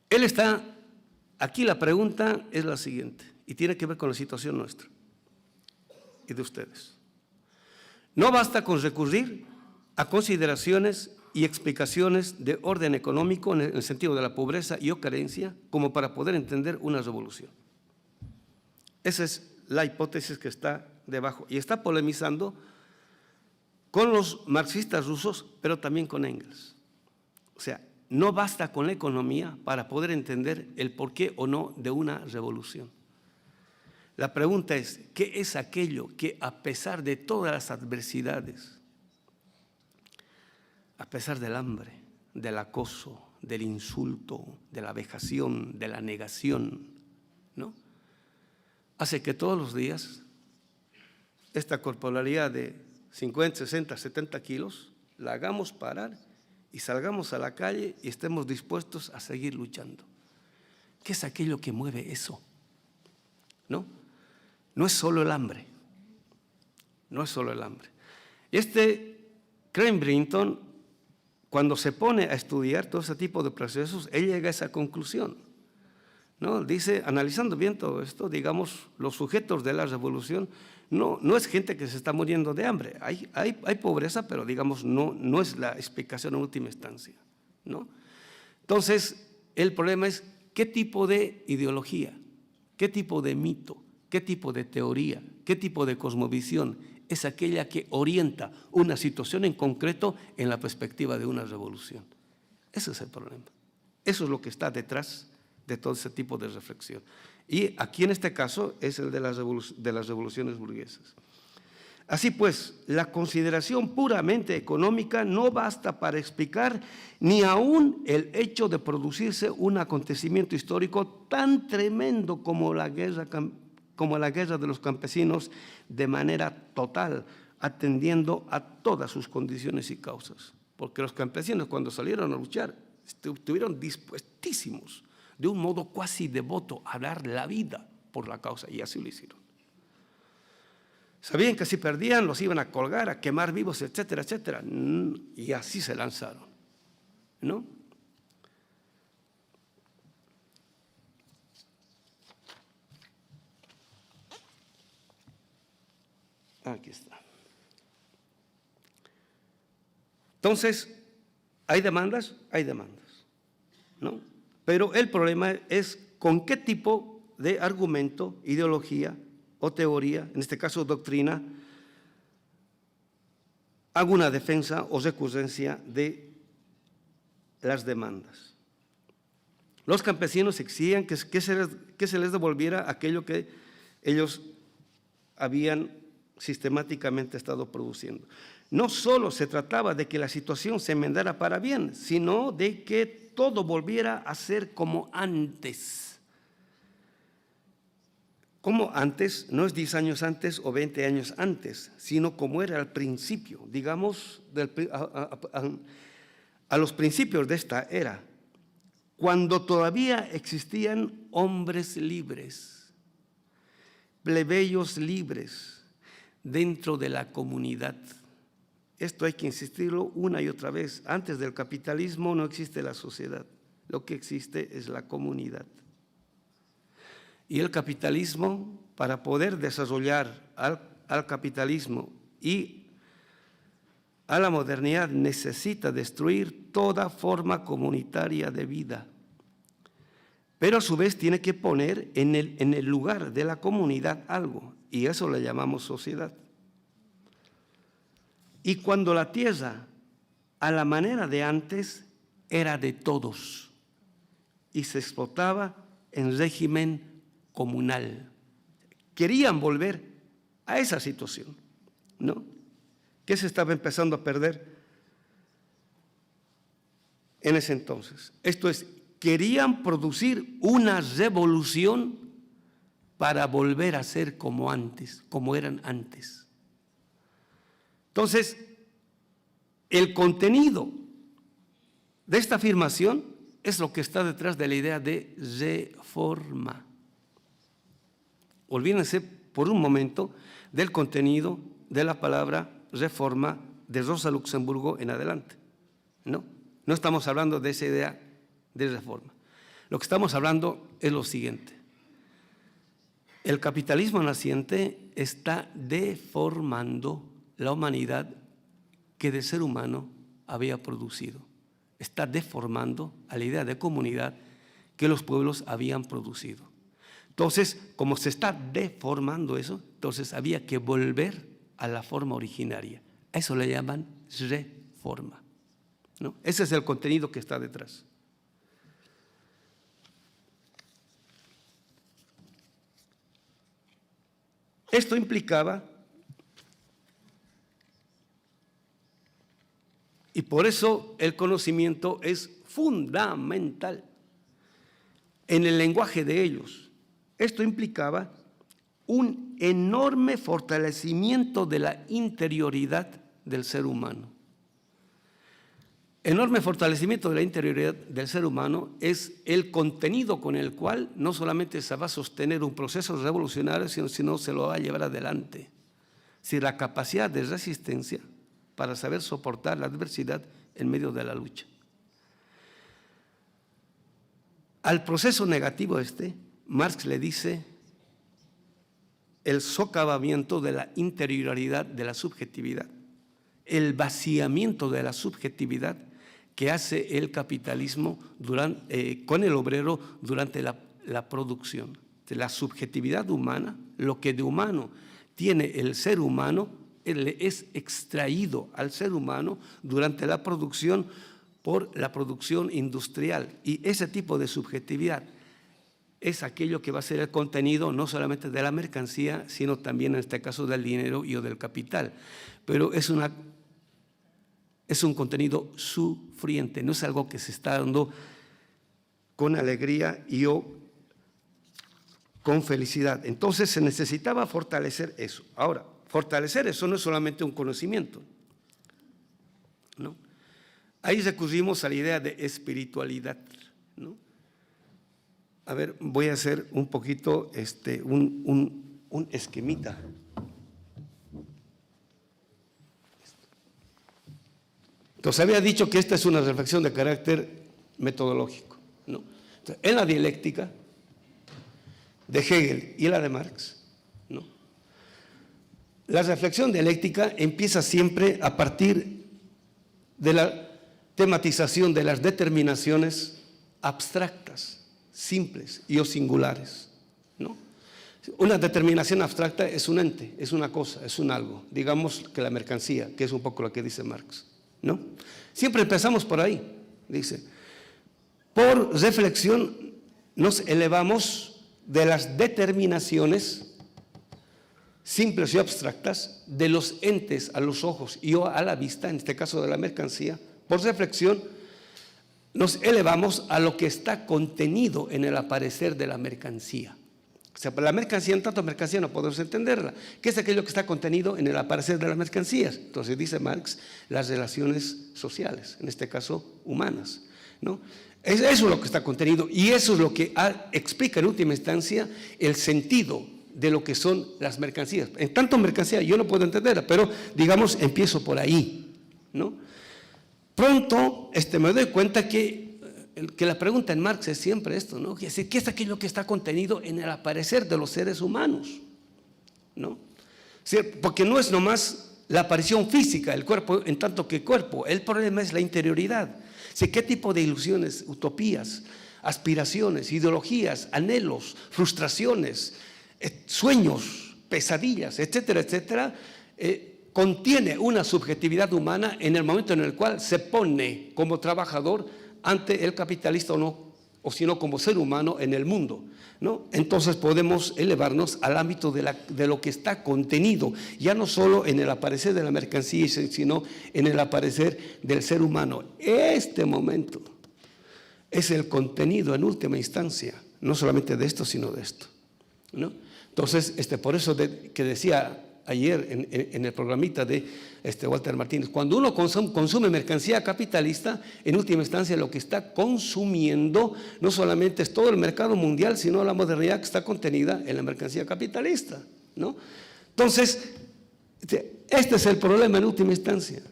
él está, aquí la pregunta es la siguiente, y tiene que ver con la situación nuestra y de ustedes. No basta con recurrir a consideraciones y explicaciones de orden económico en el sentido de la pobreza y o carencia como para poder entender una revolución. Esa es la hipótesis que está debajo y está polemizando con los marxistas rusos, pero también con Engels. O sea, no basta con la economía para poder entender el porqué o no de una revolución. La pregunta es, ¿qué es aquello que a pesar de todas las adversidades, a pesar del hambre, del acoso, del insulto, de la vejación, de la negación, ¿no?, hace que todos los días esta corporalidad de 50, 60, 70 kilos la hagamos parar y salgamos a la calle y estemos dispuestos a seguir luchando? ¿Qué es aquello que mueve eso? ¿No? No es solo el hambre, no es solo el hambre. Crane Brinton, cuando se pone a estudiar todo ese tipo de procesos, él llega a esa conclusión, ¿no? Dice, analizando bien todo esto, digamos, los sujetos de la revolución no es gente que se está muriendo de hambre. Hay pobreza, pero digamos, no es la explicación en última instancia, ¿no? Entonces, el problema es qué tipo de ideología, qué tipo de mito, qué tipo de teoría, qué tipo de cosmovisión es aquella que orienta una situación en concreto en la perspectiva de una revolución. Ese es el problema. Eso es lo que está detrás de todo ese tipo de reflexión. Y aquí en este caso es el de las revoluciones burguesas. Así pues, la consideración puramente económica no basta para explicar ni aún el hecho de producirse un acontecimiento histórico tan tremendo como la guerra de los campesinos de manera total, atendiendo a todas sus condiciones y causas. Porque los campesinos, cuando salieron a luchar, estuvieron dispuestísimos de un modo cuasi devoto a dar la vida por la causa, y así lo hicieron. Sabían que si perdían los iban a colgar, a quemar vivos, etcétera, etcétera, y así se lanzaron, ¿no? Aquí está. Entonces, ¿hay demandas? Hay demandas, ¿no? Pero el problema es con qué tipo de argumento, ideología o teoría, en este caso doctrina, hago una defensa o recurrencia de las demandas. Los campesinos exigían que se les devolviera aquello que ellos habían sistemáticamente estado produciendo. No solo se trataba de que la situación se enmendara para bien, sino de que todo volviera a ser como antes. Como antes, no es 10 años antes o 20 años antes, sino como era al principio, digamos, a los principios de esta era, cuando todavía existían hombres libres, plebeyos libres dentro de la comunidad. Esto hay que insistirlo una y otra vez. Antes del capitalismo no existe la sociedad, lo que existe es la comunidad. Y el capitalismo, para poder desarrollar al capitalismo y a la modernidad, necesita destruir toda forma comunitaria de vida. pero a su vez tiene que poner en el lugar de la comunidad algo, y eso le llamamos sociedad. Y cuando la tierra, a la manera de antes, era de todos y se explotaba en régimen comunal. Querían volver a esa situación, ¿no? Que se estaba empezando a perder en ese entonces. Esto es, querían producir una revolución para volver a ser como antes, como eran antes. Entonces, el contenido de esta afirmación es lo que está detrás de la idea de reforma. Olvídense por un momento del contenido de la palabra reforma de Rosa Luxemburgo en adelante. No estamos hablando de esa idea de reforma. Lo que estamos hablando es lo siguiente. El capitalismo naciente está deformando la humanidad que de ser humano había producido. Está deformando a la idea de comunidad que los pueblos habían producido. Entonces, como se está deformando eso, entonces había que volver a la forma originaria. A eso le llaman reforma, ¿no? Ese es el contenido que está detrás. Esto implicaba, y por eso el conocimiento es fundamental en el lenguaje de ellos. Esto implicaba un enorme fortalecimiento de la interioridad del ser humano. Enorme fortalecimiento de la interioridad del ser humano es el contenido con el cual no solamente se va a sostener un proceso revolucionario, sino se lo va a llevar adelante. Si la capacidad de resistencia para saber soportar la adversidad en medio de la lucha. Al proceso negativo Marx le dice el socavamiento de la interioridad de la subjetividad, el vaciamiento de la subjetividad que hace el capitalismo con el obrero durante la producción. La subjetividad humana, lo que de humano tiene el ser humano, es extraído al ser humano durante la producción por la producción industrial. Y ese tipo de subjetividad es aquello que va a ser el contenido no solamente de la mercancía, sino también en este caso del dinero y o del capital. Pero es un contenido sufriente, no es algo que se está dando con alegría y o con felicidad. Entonces se necesitaba fortalecer eso. Ahora, fortalecer eso no es solamente un conocimiento, ¿no? Ahí recurrimos a la idea de espiritualidad, ¿no? A ver, voy a hacer un poquito un esquemita. Entonces había dicho que esta es una reflexión de carácter metodológico, ¿no? Entonces, en la dialéctica de Hegel y la de Marx, ¿no? La reflexión dialéctica empieza siempre a partir de la tematización de las determinaciones abstractas, simples y o singulares, ¿no? Una determinación abstracta es un ente, es una cosa, es un algo, digamos que la mercancía, que es un poco lo que dice Marx, ¿no? Siempre empezamos por ahí, dice, por reflexión nos elevamos de las determinaciones simples y abstractas de los entes a los ojos y a la vista, en este caso de la mercancía. Por reflexión nos elevamos a lo que está contenido en el aparecer de la mercancía. O sea, la mercancía, en tanto mercancía no podemos entenderla. ¿Qué es aquello que está contenido en el aparecer de las mercancías? Entonces dice Marx, las relaciones sociales, en este caso humanas, ¿no? Eso es lo que está contenido y eso es lo que explica en última instancia el sentido de lo que son las mercancías. En tanto mercancía yo no puedo entenderla, pero digamos empiezo por ahí, ¿no? Pronto me doy cuenta que la pregunta en Marx es siempre esto, ¿no? ¿Qué es aquello que está contenido en el aparecer de los seres humanos? ¿No? ¿Sí? Porque no es nomás la aparición física del cuerpo en tanto que cuerpo, el problema es la interioridad. ¿Sí? ¿Qué tipo de ilusiones, utopías aspiraciones, ideologías, anhelos, frustraciones, sueños, pesadillas, etcétera, etcétera, contiene una subjetividad humana en el momento en el cual se pone como trabajador ante el capitalista o si no como ser humano en el mundo, ¿no? Entonces podemos elevarnos al ámbito de lo que está contenido, ya no solo en el aparecer de la mercancía, sino en el aparecer del ser humano. Este momento es el contenido en última instancia, no solamente de esto, sino de esto, ¿no? Entonces, por eso que decía ayer en el programita de Walter Martínez, cuando uno consume mercancía capitalista, en última instancia lo que está consumiendo no solamente es todo el mercado mundial, sino la modernidad que está contenida en la mercancía capitalista, ¿no? Entonces, este es el problema en última instancia.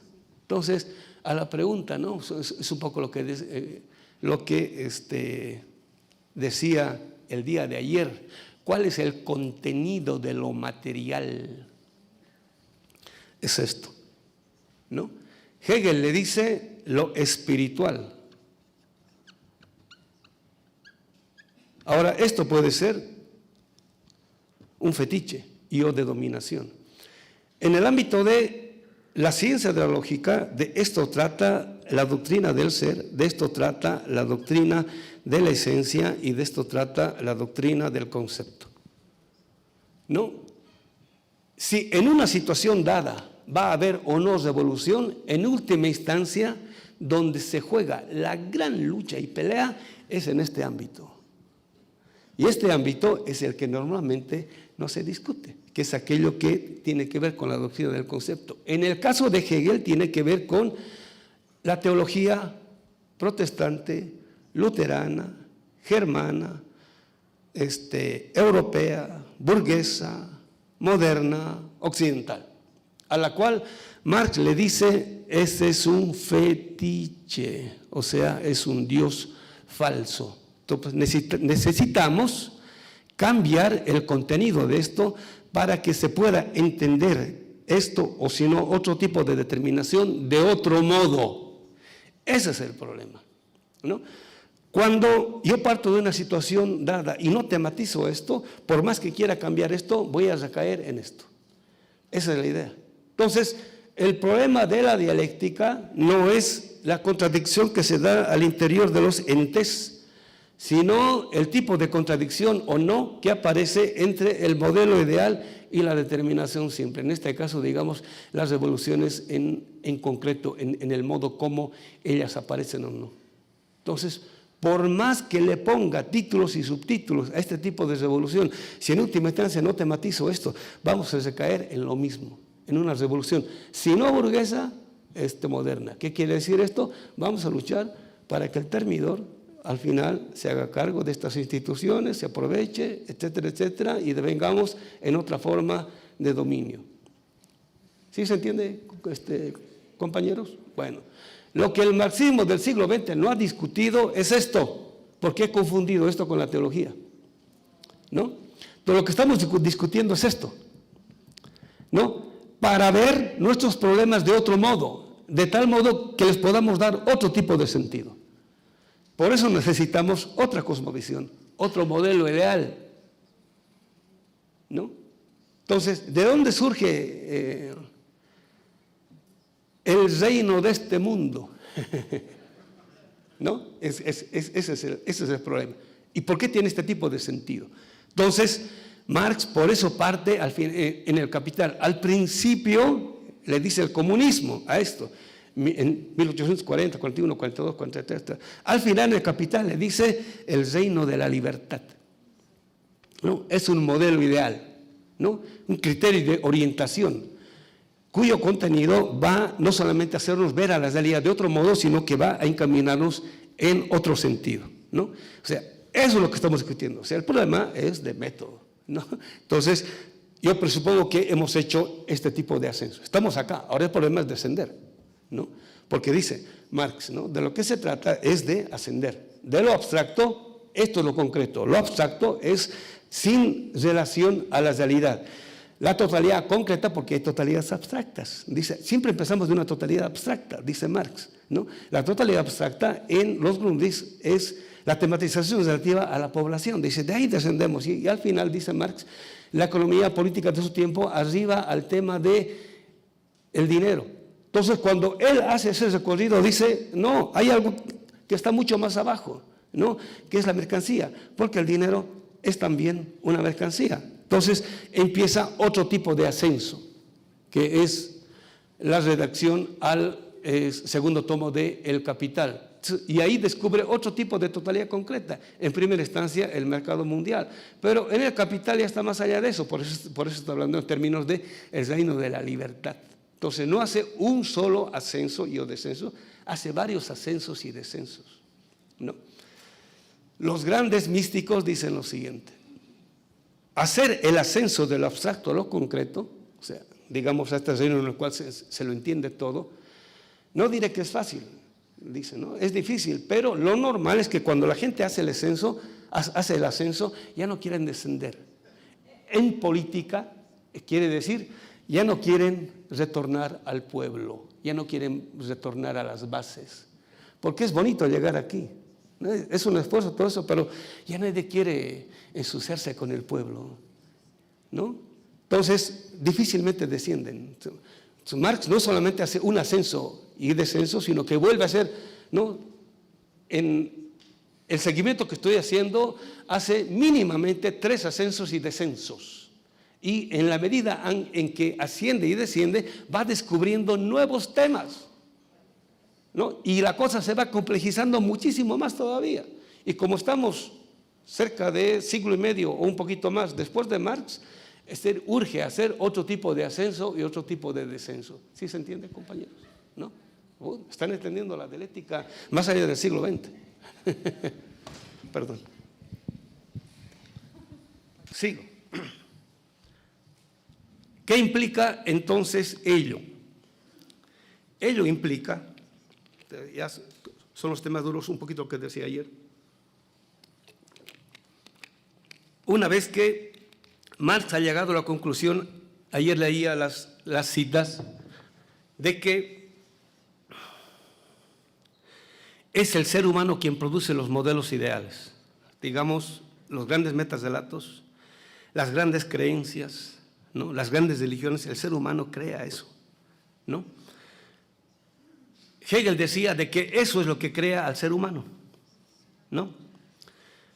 Entonces, a la pregunta, ¿no? Es un poco lo que decía el día de ayer. ¿Cuál es el contenido de lo material? Es esto, ¿no? Hegel le dice lo espiritual. Ahora, esto puede ser un fetiche o de dominación. En el ámbito de la ciencia de la lógica, de esto trata la doctrina del ser, de esto trata la doctrina de la esencia y de esto trata la doctrina del concepto, ¿no? Si en una situación dada va a haber o no revolución, en última instancia, donde se juega la gran lucha y pelea es en este ámbito. Y este ámbito es el que normalmente no se discute, que es aquello que tiene que ver con la doctrina del concepto. En el caso de Hegel tiene que ver con la teología protestante, luterana, germana, europea, burguesa, moderna, occidental, a la cual Marx le dice, ese es un fetiche, o sea, es un Dios falso. Entonces necesitamos cambiar el contenido de esto para que se pueda entender esto, o si no, otro tipo de determinación de otro modo. Ese es el problema, ¿no? Cuando yo parto de una situación dada y no tematizo esto, por más que quiera cambiar esto, voy a recaer en esto. Esa es la idea. Entonces, el problema de la dialéctica no es la contradicción que se da al interior de los entes, sino el tipo de contradicción o no que aparece entre el modelo ideal y la determinación simple. En este caso, digamos, las revoluciones en concreto, en el modo como ellas aparecen o no. Entonces, por más que le ponga títulos y subtítulos a este tipo de revolución, si en última instancia no tematizo esto, vamos a recaer en lo mismo, en una revolución, si no burguesa, moderna. ¿Qué quiere decir esto? Vamos a luchar para que el termidor al final se haga cargo de estas instituciones, se aproveche, etcétera, etcétera, y devengamos en otra forma de dominio. ¿Sí se entiende, compañeros? Bueno, lo que el marxismo del siglo XX no ha discutido es esto. ¿Por qué he confundido esto con la teología? ¿No? Pero lo que estamos discutiendo es esto, ¿no? Para ver nuestros problemas de otro modo, de tal modo que les podamos dar otro tipo de sentido. Por eso necesitamos otra cosmovisión, otro modelo ideal, ¿no? Entonces, ¿de dónde surge el reino de este mundo? ¿No? Ese es el problema. ¿Y por qué tiene este tipo de sentido? Entonces, Marx por eso parte en el Capital. Al principio le dice el comunismo a esto. En 1840, 41, 42, 43. Al final el Capital le dice el reino de la libertad, ¿no? Es un modelo ideal, ¿no? Un criterio de orientación, cuyo contenido va no solamente a hacernos ver a la realidad de otro modo, sino que va a encaminarnos en otro sentido, ¿no? O sea, eso es lo que estamos discutiendo. O sea, el problema es de método, ¿no? Entonces, yo presupongo que hemos hecho este tipo de ascenso. Estamos acá, ahora el problema es descender, ¿no? Porque dice Marx, ¿no? De lo que se trata es de ascender. De lo abstracto, esto es lo concreto. Lo abstracto es sin relación a la realidad. la totalidad concreta, porque hay totalidades abstractas. Dice, siempre empezamos de una totalidad abstracta, dice Marx, ¿no? La totalidad abstracta en los Grundrisse es la tematización relativa a la población. Dice, de ahí descendemos. Y al final, dice Marx, la economía política de su tiempo arriba al tema de el dinero. Entonces, cuando él hace ese recorrido, dice, no, hay algo que está mucho más abajo, ¿no? Que es la mercancía, porque el dinero es también una mercancía. Entonces, empieza otro tipo de ascenso, que es la redacción al segundo tomo de El Capital. Y ahí descubre otro tipo de totalidad concreta. En primera instancia, el mercado mundial. Pero en El Capital ya está más allá de eso. Por eso está hablando en términos de el reino de la libertad. Entonces, no hace un solo ascenso y o descenso, hace varios ascensos y descensos, ¿no? Los grandes místicos dicen lo siguiente: hacer el ascenso de lo abstracto a lo concreto, o sea, digamos a este reino en el cual se lo entiende todo, no diré que es fácil, dice, ¿no? Es difícil, pero lo normal es que cuando la gente hace el ascenso, ya no quieren descender. En política, quiere decir, ya no quieren retornar al pueblo, ya no quieren retornar a las bases, porque es bonito llegar aquí, ¿no? Es un esfuerzo todo eso, pero ya nadie quiere ensuciarse con el pueblo, ¿no? Entonces, difícilmente descienden. Marx no solamente hace un ascenso y descenso, sino que vuelve a hacer, ¿no? En el seguimiento que estoy haciendo, hace mínimamente 3 ascensos y descensos. Y en la medida en que asciende y desciende, va descubriendo nuevos temas, ¿no? Y la cosa se va complejizando muchísimo más todavía. Y como estamos cerca de siglo y medio o un poquito más después de Marx, urge hacer otro tipo de ascenso y otro tipo de descenso. ¿Sí se entiende, compañeros? ¿No? Están entendiendo la dialéctica más allá del siglo XX. Perdón. Sigo. ¿Qué implica entonces ello? Ello implica, ya son los temas duros un poquito que decía ayer, una vez que Marx ha llegado a la conclusión, ayer leía las citas, de que es el ser humano quien produce los modelos ideales, digamos, los grandes metadatos, las grandes creencias, ¿no? Las grandes religiones, el ser humano crea eso, ¿no? Hegel decía de que eso es lo que crea al ser humano, ¿no?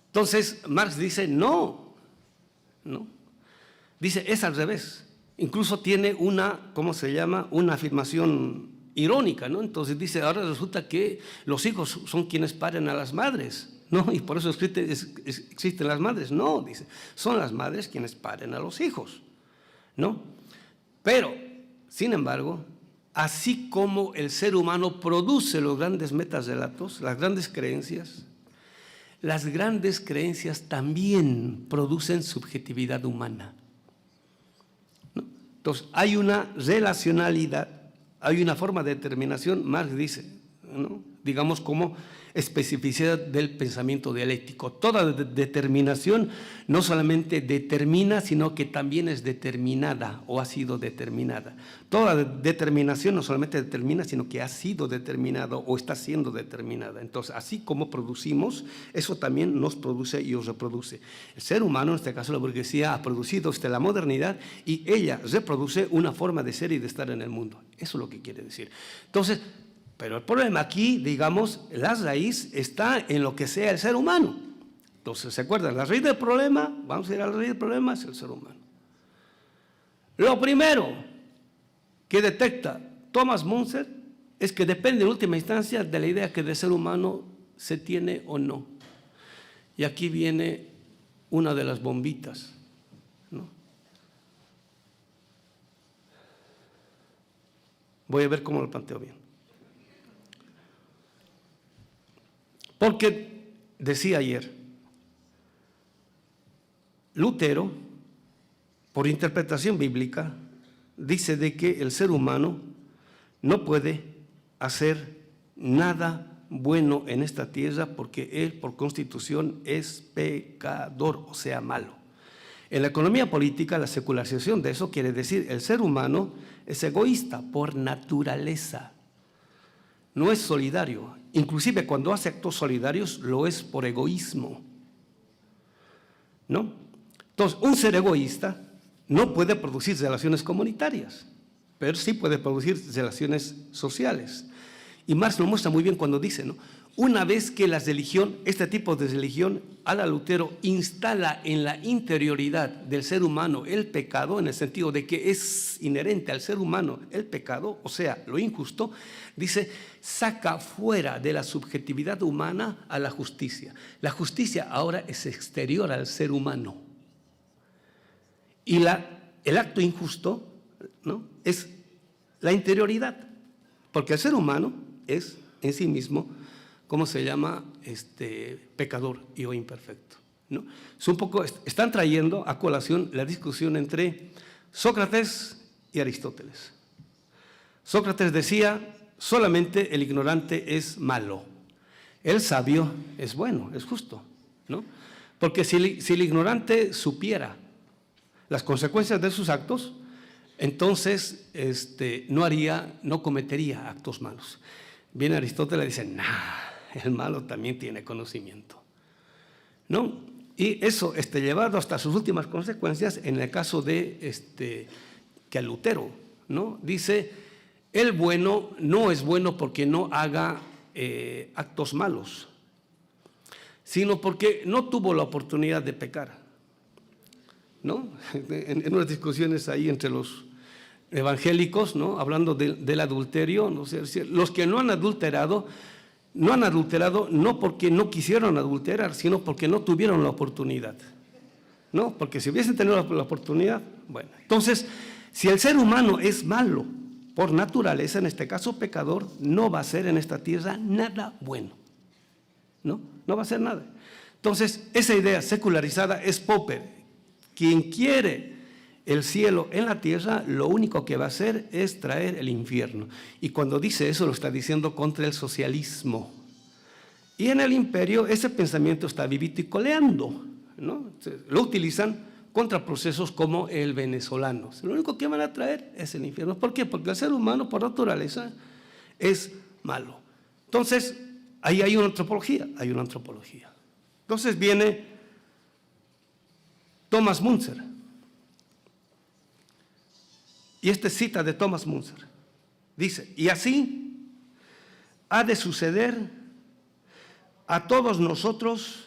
Entonces, Marx dice, no, dice, es al revés. Incluso tiene una, ¿cómo se llama? Una afirmación irónica, ¿no? Entonces dice, ahora resulta que los hijos son quienes paren a las madres, ¿no? Y por eso existen las madres. No, dice, son las madres quienes paren a los hijos, ¿no? Pero, sin embargo, así como el ser humano produce los grandes metarrelatos, las grandes creencias también producen subjetividad humana, ¿no? Entonces, hay una relacionalidad, hay una forma de determinación, Marx dice, ¿no? Digamos como especificidad del pensamiento dialéctico. Toda determinación no solamente determina, sino que también es determinada o ha sido determinada. Toda determinación no solamente determina, sino que ha sido determinada o está siendo determinada. Entonces, así como producimos, eso también nos produce y os reproduce. El ser humano, en este caso la burguesía, ha producido la modernidad y ella reproduce una forma de ser y de estar en el mundo. Eso es lo que quiere decir. Entonces, pero el problema aquí, digamos, la raíz está en lo que sea el ser humano. Entonces, ¿se acuerdan? La raíz del problema, vamos a ir a la raíz del problema, es el ser humano. Lo primero que detecta Thomas Munzer es que depende en última instancia de la idea que de ser humano se tiene o no. Y aquí viene una de las bombitas, ¿no? Voy a ver cómo lo planteo bien. Porque, decía ayer, Lutero, por interpretación bíblica, dice de que el ser humano no puede hacer nada bueno en esta tierra porque él, por constitución, es pecador, o sea, malo. En la economía política, la secularización de eso quiere decir el ser humano es egoísta por naturaleza, no es solidario. Inclusive cuando hace actos solidarios lo es por egoísmo, ¿no? Entonces, un ser egoísta no puede producir relaciones comunitarias, pero sí puede producir relaciones sociales. Y Marx lo muestra muy bien cuando dice, ¿no? Una vez que la religión, este tipo de religión, ala Lutero, instala en la interioridad del ser humano el pecado, en el sentido de que es inherente al ser humano el pecado, o sea, lo injusto, dice, saca fuera de la subjetividad humana a la justicia. La justicia ahora es exterior al ser humano. Y el acto injusto, ¿no?, es la interioridad, porque el ser humano es en sí mismo, ¿cómo se llama? Pecador y o imperfecto, ¿no? Es un poco, están trayendo a colación la discusión entre Sócrates y Aristóteles. Sócrates decía, solamente el ignorante es malo, el sabio es bueno, es justo, ¿no? Porque si el ignorante supiera las consecuencias de sus actos, entonces no cometería actos malos. Viene Aristóteles y dice, nah, el malo también tiene conocimiento, ¿no? Y eso llevado hasta sus últimas consecuencias en el caso de que a Lutero, ¿no? Dice, el bueno no es bueno porque no haga actos malos, sino porque no tuvo la oportunidad de pecar, ¿no? En unas discusiones ahí entre los evangélicos, ¿no?, hablando del adulterio, ¿no? Los que no han adulterado no porque no quisieron adulterar, sino porque no tuvieron la oportunidad, ¿no? Porque si hubiesen tenido la oportunidad, bueno. Entonces, si el ser humano es malo por naturaleza, en este caso pecador, no va a ser en esta tierra nada bueno, ¿no? No va a ser nada. Entonces, esa idea secularizada es Popper. Quien quiere el cielo en la tierra, lo único que va a hacer es traer el infierno. Y cuando dice eso, lo está diciendo contra el socialismo. Y en el imperio, ese pensamiento está vivito y coleando, ¿no? Lo utilizan contra procesos como el venezolano. Lo único que van a traer es el infierno. ¿Por qué? Porque el ser humano, por naturaleza, es malo. Entonces, ahí hay una antropología, Entonces viene Thomas Müntzer. Y cita de Thomas Müntzer. Dice, y así ha de suceder a todos nosotros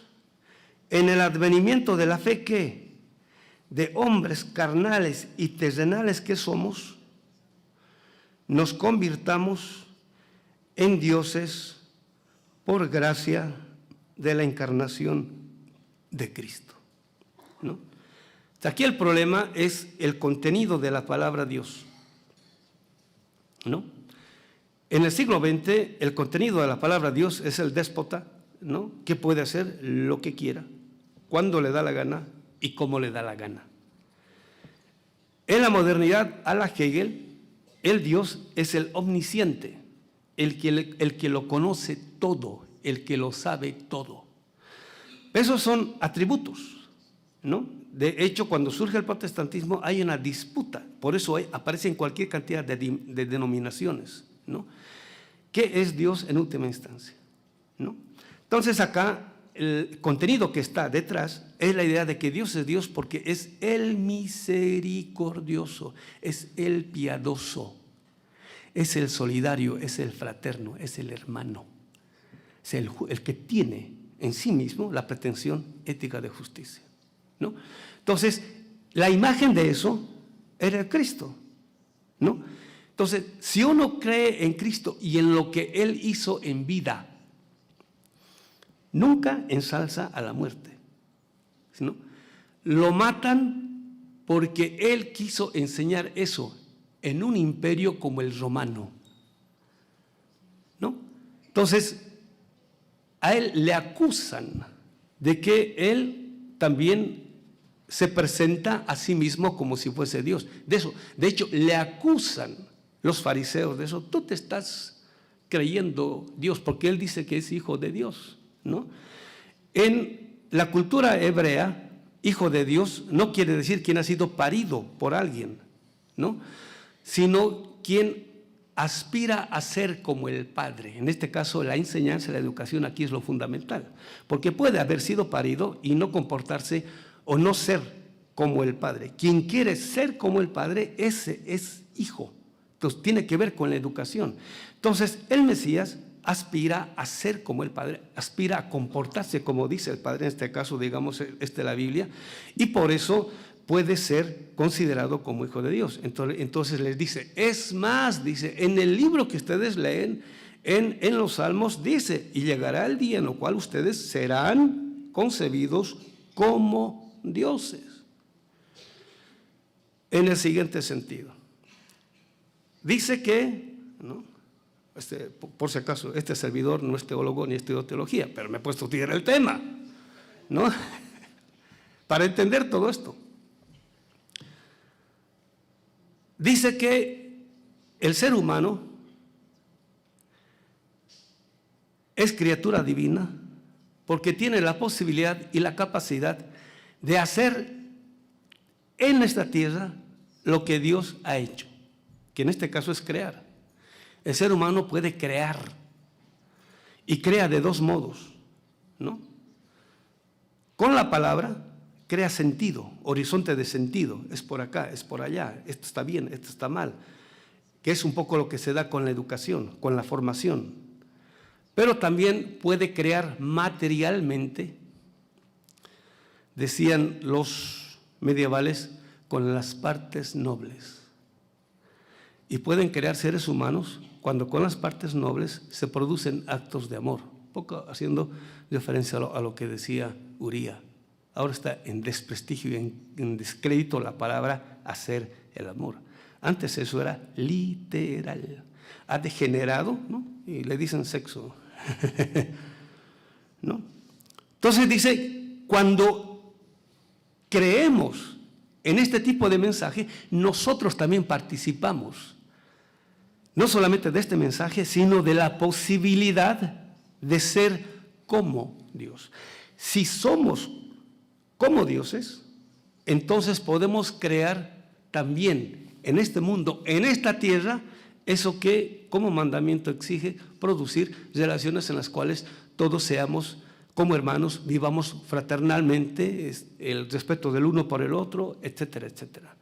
en el advenimiento de la fe que, de hombres carnales y terrenales que somos, nos convirtamos en dioses por gracia de la encarnación de Cristo, ¿no? Aquí el problema es el contenido de la palabra Dios, ¿no? En el siglo XX, el contenido de la palabra Dios es el déspota, ¿no?, que puede hacer lo que quiera, cuando le da la gana y cómo le da la gana. En la modernidad, a la Hegel, el Dios es el omnisciente, el que lo conoce todo, el que lo sabe todo. Esos son atributos, ¿no? De hecho, cuando surge el protestantismo hay una disputa, por eso aparecen cualquier cantidad de denominaciones, ¿no? ¿Qué es Dios en última instancia?, ¿no? Entonces acá el contenido que está detrás es la idea de que Dios es Dios porque es el misericordioso, es el piadoso, es el solidario, es el fraterno, es el hermano, es el que tiene en sí mismo la pretensión ética de justicia, ¿no? Entonces, la imagen de eso era el Cristo, ¿no? Entonces, si uno cree en Cristo y en lo que Él hizo en vida, nunca ensalza a la muerte, ¿no? Lo matan porque Él quiso enseñar eso en un imperio como el romano, ¿no? Entonces, a Él le acusan de que Él también se presenta a sí mismo como si fuese Dios. De hecho, le acusan los fariseos de eso. Tú te estás creyendo Dios porque Él dice que es hijo de Dios, ¿no? En la cultura hebrea, hijo de Dios no quiere decir quien ha sido parido por alguien, ¿no? Sino quien aspira a ser como el Padre. En este caso, la enseñanza, la educación aquí es lo fundamental, porque puede haber sido parido y no comportarse o no ser como el Padre. Quien quiere ser como el Padre, ese es hijo. Entonces, tiene que ver con la educación. Entonces, el Mesías aspira a ser como el Padre, aspira a comportarse como dice el Padre, en este caso, digamos, la Biblia, y por eso puede ser considerado como hijo de Dios. Entonces les dice, es más, dice, en el libro que ustedes leen, en los Salmos, dice, y llegará el día en el cual ustedes serán concebidos como dioses. En el siguiente sentido, dice que, ¿no? Por si acaso, este servidor no es teólogo ni estudió teología, pero me he puesto a estudiar el tema, ¿no? Para entender todo esto. Dice que el ser humano es criatura divina porque tiene la posibilidad y la capacidad de hacer en esta tierra lo que Dios ha hecho, que en este caso es crear. El ser humano puede crear y crea de dos modos, ¿no? Con la palabra crea sentido, horizonte de sentido, es por acá, es por allá, esto está bien, esto está mal, que es un poco lo que se da con la educación, con la formación. Pero también puede crear materialmente, decían los medievales, con las partes nobles. Y pueden crear seres humanos cuando con las partes nobles se producen actos de amor, un poco haciendo referencia a lo que decía Uría. Ahora está en desprestigio y en descrédito la palabra hacer el amor. Antes eso era literal. Ha degenerado, ¿no? Y le dicen sexo, ¿no? Entonces dice, cuando creemos en este tipo de mensaje, nosotros también participamos, no solamente de este mensaje, sino de la posibilidad de ser como Dios. Si somos como dioses, entonces podemos crear también en este mundo, en esta tierra, eso que como mandamiento exige, producir relaciones en las cuales todos seamos como hermanos, vivamos fraternalmente, el respeto del uno por el otro, etcétera, etcétera.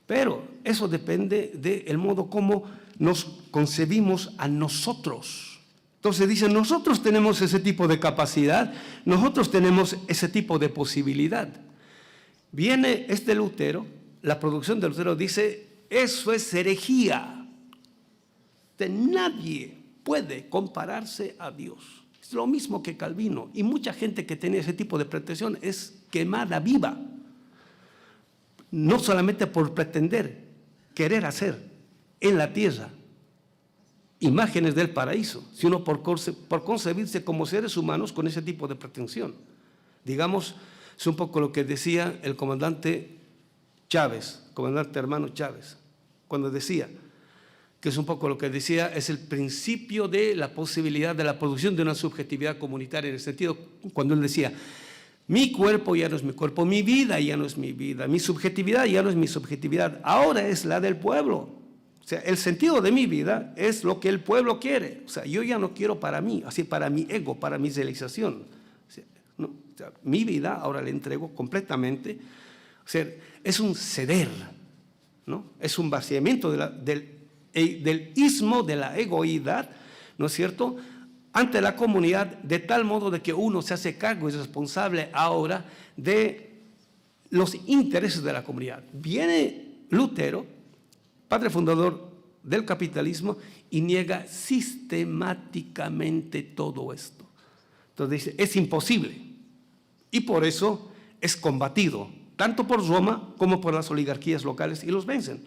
Pero eso depende del modo como nos concebimos a nosotros. Entonces dicen, nosotros tenemos ese tipo de capacidad, nosotros tenemos ese tipo de posibilidad. Viene Lutero, la producción de Lutero dice, eso es herejía. Nadie puede compararse a Dios. Es lo mismo que Calvino. Y mucha gente que tenía ese tipo de pretensión es quemada viva. No solamente por pretender, querer hacer en la tierra imágenes del paraíso, sino por concebirse como seres humanos con ese tipo de pretensión. Digamos, es un poco lo que decía el comandante Chávez, comandante hermano Chávez, cuando decía, que es un poco lo que decía, es el principio de la posibilidad de la producción de una subjetividad comunitaria, en el sentido, cuando él decía, mi cuerpo ya no es mi cuerpo, mi vida ya no es mi vida, mi subjetividad ya no es mi subjetividad, ahora es la del pueblo. O sea, el sentido de mi vida es lo que el pueblo quiere. O sea, yo ya no quiero para mí, así para mi ego, para mi realización. O sea, no, o sea, mi vida ahora la entrego completamente. O sea, es un ceder, ¿no? Es un vaciamiento del ismo de la egoídad, ¿no es cierto?, ante la comunidad, de tal modo de que uno se hace cargo y es responsable ahora de los intereses de la comunidad. Viene Lutero, padre fundador del capitalismo, y niega sistemáticamente todo esto. Entonces dice, es imposible, y por eso es combatido, tanto por Roma como por las oligarquías locales, y los vencen.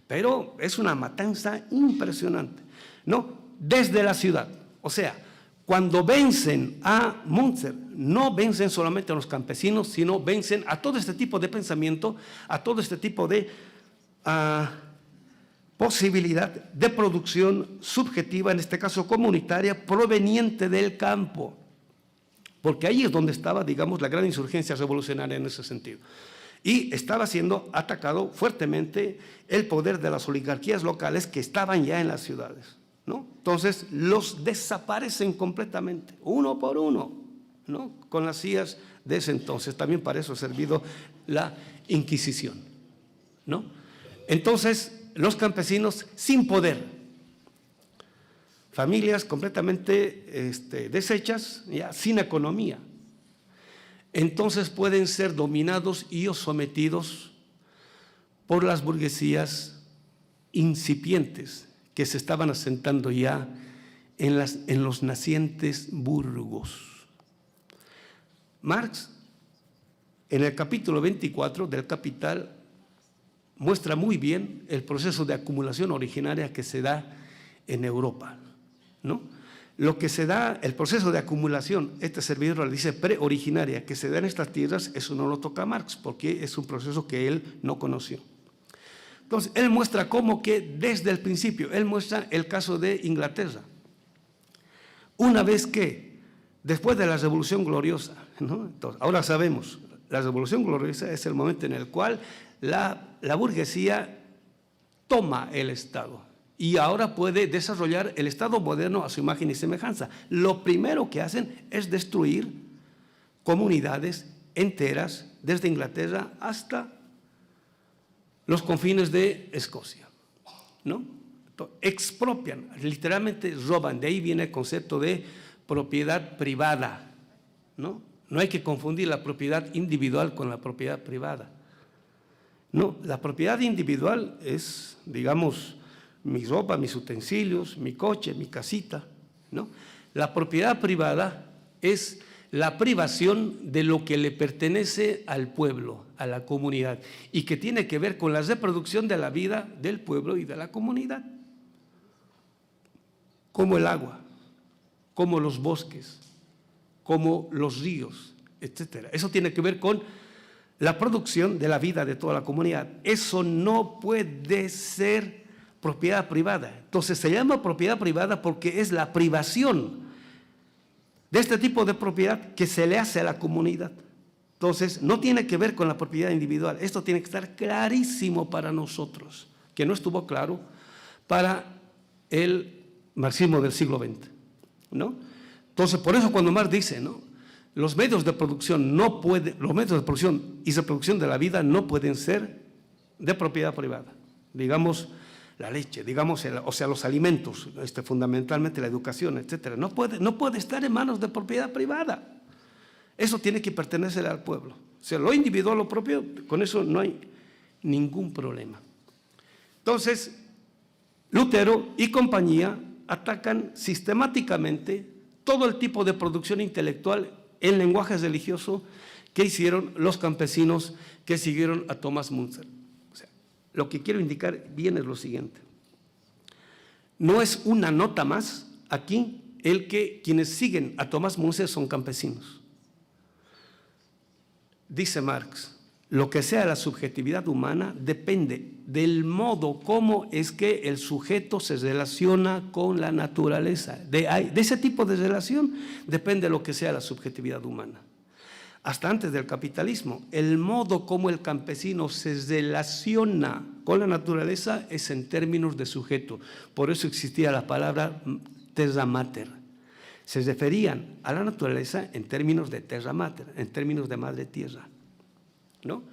Pero es una matanza impresionante, ¿no? Desde la ciudad, o sea, cuando vencen a Münzer, no vencen solamente a los campesinos, sino vencen a todo este tipo de pensamiento, a todo este tipo de posibilidad de producción subjetiva, en este caso comunitaria, proveniente del campo. porque ahí es donde estaba, digamos, la gran insurgencia revolucionaria en ese sentido. Y estaba siendo atacado fuertemente el poder de las oligarquías locales que estaban ya en las ciudades, ¿no? Entonces, los desaparecen completamente, uno por uno, ¿no? Con las sillas de ese entonces. También para eso ha servido la Inquisición, ¿no? Entonces, los campesinos sin poder, familias completamente deshechas, ya sin economía, entonces pueden ser dominados y o sometidos por las burguesías incipientes que se estaban asentando ya en los nacientes burgos. Marx, en el capítulo 24 del Capital, muestra muy bien el proceso de acumulación originaria que se da en Europa, ¿no? Lo que se da, el proceso de acumulación, este servidor le dice preoriginaria, que se da en estas tierras, eso no lo toca Marx, porque es un proceso que él no conoció. Entonces, él muestra cómo que desde el principio, él muestra el caso de Inglaterra. Una vez que, después de la Revolución Gloriosa, ¿no? Entonces, ahora sabemos, la Revolución Gloriosa es el momento en el cual la burguesía toma el Estado y ahora puede desarrollar el Estado moderno a su imagen y semejanza. Lo primero que hacen es destruir comunidades enteras desde Inglaterra hasta los confines de Escocia, ¿no? Entonces, expropian, literalmente roban. De ahí viene el concepto de propiedad privada, ¿no? No hay que confundir la propiedad individual con la propiedad privada. No, la propiedad individual es, digamos, mi ropa, mis utensilios, mi coche, mi casita, ¿no? La propiedad privada es la privación de lo que le pertenece al pueblo, a la comunidad, y que tiene que ver con la reproducción de la vida del pueblo y de la comunidad, como el agua, como los bosques, como los ríos, etcétera. Eso tiene que ver con la producción de la vida de toda la comunidad. Eso no puede ser propiedad privada. Entonces se llama propiedad privada porque es la privación de este tipo de propiedad que se le hace a la comunidad. Entonces no tiene que ver con la propiedad individual. Esto tiene que estar clarísimo para nosotros, que no estuvo claro para el marxismo del siglo XX, ¿no? Entonces, por eso cuando Marx dice, ¿no?, los medios de producción los medios de producción y reproducción de la vida no pueden ser de propiedad privada. Digamos, la leche, digamos, o sea, los alimentos, fundamentalmente la educación, etcétera. No puede estar en manos de propiedad privada. Eso tiene que pertenecer al pueblo. O sea, lo individual, lo propio, con eso no hay ningún problema. Entonces, Lutero y compañía atacan sistemáticamente todo el tipo de producción intelectual en lenguaje religioso que hicieron los campesinos que siguieron a Thomas Müntzer. O sea, lo que quiero indicar bien es lo siguiente. No es una nota más aquí el que quienes siguen a Thomas Müntzer son campesinos. Dice Marx, lo que sea la subjetividad humana depende del modo como es que el sujeto se relaciona con la naturaleza. De ese tipo de relación depende lo que sea la subjetividad humana. Hasta antes del capitalismo, el modo como el campesino se relaciona con la naturaleza es en términos de sujeto. Por eso existía la palabra terra mater. Se referían a la naturaleza en términos de terra mater, en términos de madre tierra, ¿no?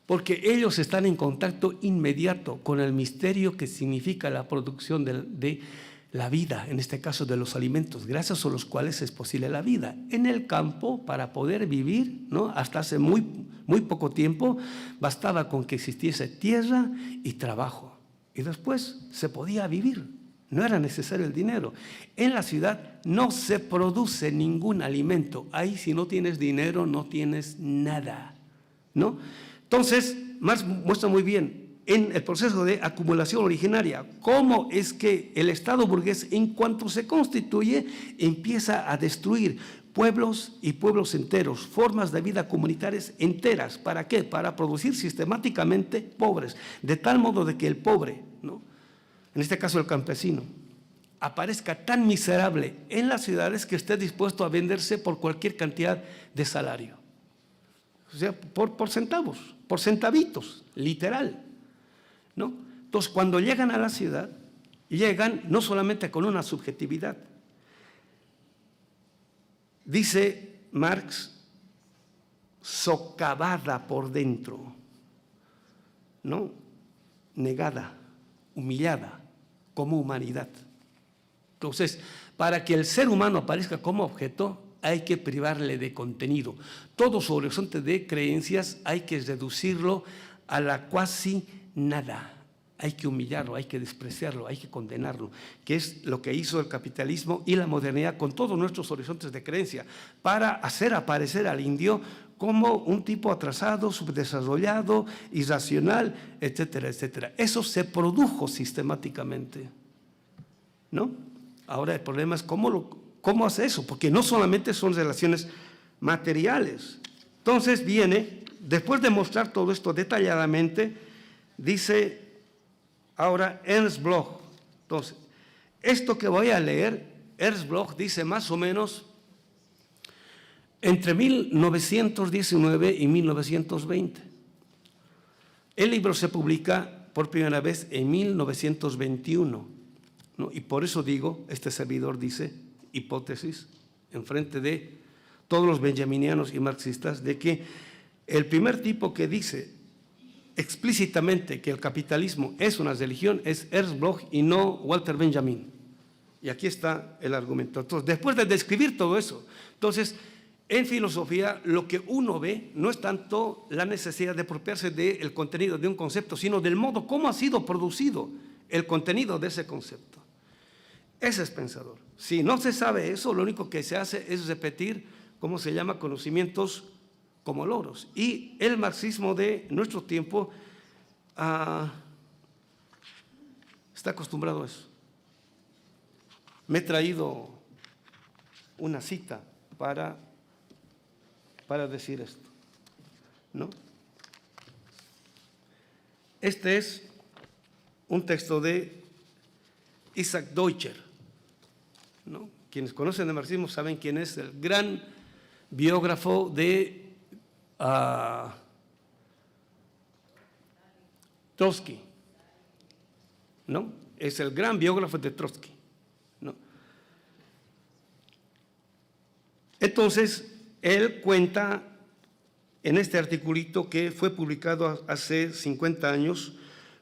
Porque ellos están en contacto inmediato con el misterio que significa la producción de la vida, en este caso de los alimentos, gracias a los cuales es posible la vida. En el campo, para poder vivir, ¿no?, hasta hace muy poco tiempo, bastaba con que existiese tierra y trabajo. Y después se podía vivir, no era necesario el dinero. En la ciudad no se produce ningún alimento. Ahí si no tienes dinero no tienes nada, ¿no? Entonces, Marx muestra muy bien en el proceso de acumulación originaria cómo es que el Estado burgués, en cuanto se constituye, empieza a destruir pueblos y pueblos enteros, formas de vida comunitarias enteras. ¿Para qué? Para producir sistemáticamente pobres, de tal modo de que el pobre, ¿no?, en este caso el campesino, aparezca tan miserable en las ciudades que esté dispuesto a venderse por cualquier cantidad de salario. O sea, por centavos, por centavitos, literal, ¿no? Entonces, cuando llegan a la ciudad, llegan no solamente con una subjetividad. Dice Marx, socavada por dentro, ¿no? Negada, humillada como humanidad. Entonces, para que el ser humano aparezca como objeto, hay que privarle de contenido. Todo su horizonte de creencias hay que reducirlo a la cuasi nada. Hay que humillarlo, hay que despreciarlo, hay que condenarlo, que es lo que hizo el capitalismo y la modernidad con todos nuestros horizontes de creencia, para hacer aparecer al indio como un tipo atrasado, subdesarrollado, irracional, etcétera, etcétera. Eso se produjo sistemáticamente, ¿no? Ahora el problema es cómo hace eso, porque no solamente son relaciones materiales. Entonces viene, después de mostrar todo esto detalladamente, dice ahora Ernst Bloch. Entonces, esto que voy a leer, Ernst Bloch dice más o menos entre 1919 y 1920. El libro se publica por primera vez en 1921, ¿no? Y por eso digo, este servidor dice, hipótesis, enfrente de todos los benjaminianos y marxistas, de que el primer tipo que dice explícitamente que el capitalismo es una religión es Ernst Bloch y no Walter Benjamin. Y aquí está el argumento. Entonces, después de describir todo eso, entonces, en filosofía lo que uno ve no es tanto la necesidad de apropiarse del contenido de un concepto, sino del modo como ha sido producido el contenido de ese concepto. Ese es pensador. Si no se sabe eso, lo único que se hace es repetir, ¿cómo se llama?, conocimientos como loros. Y el marxismo de nuestro tiempo está acostumbrado a eso. Me he traído una cita para decir esto, ¿no? Este es un texto de Isaac Deutscher, ¿no? Quienes conocen el marxismo saben quién es el gran biógrafo de Trotsky, ¿no? Es el gran biógrafo de Trotsky, ¿no? Entonces, él cuenta en este articulito que fue publicado hace 50 años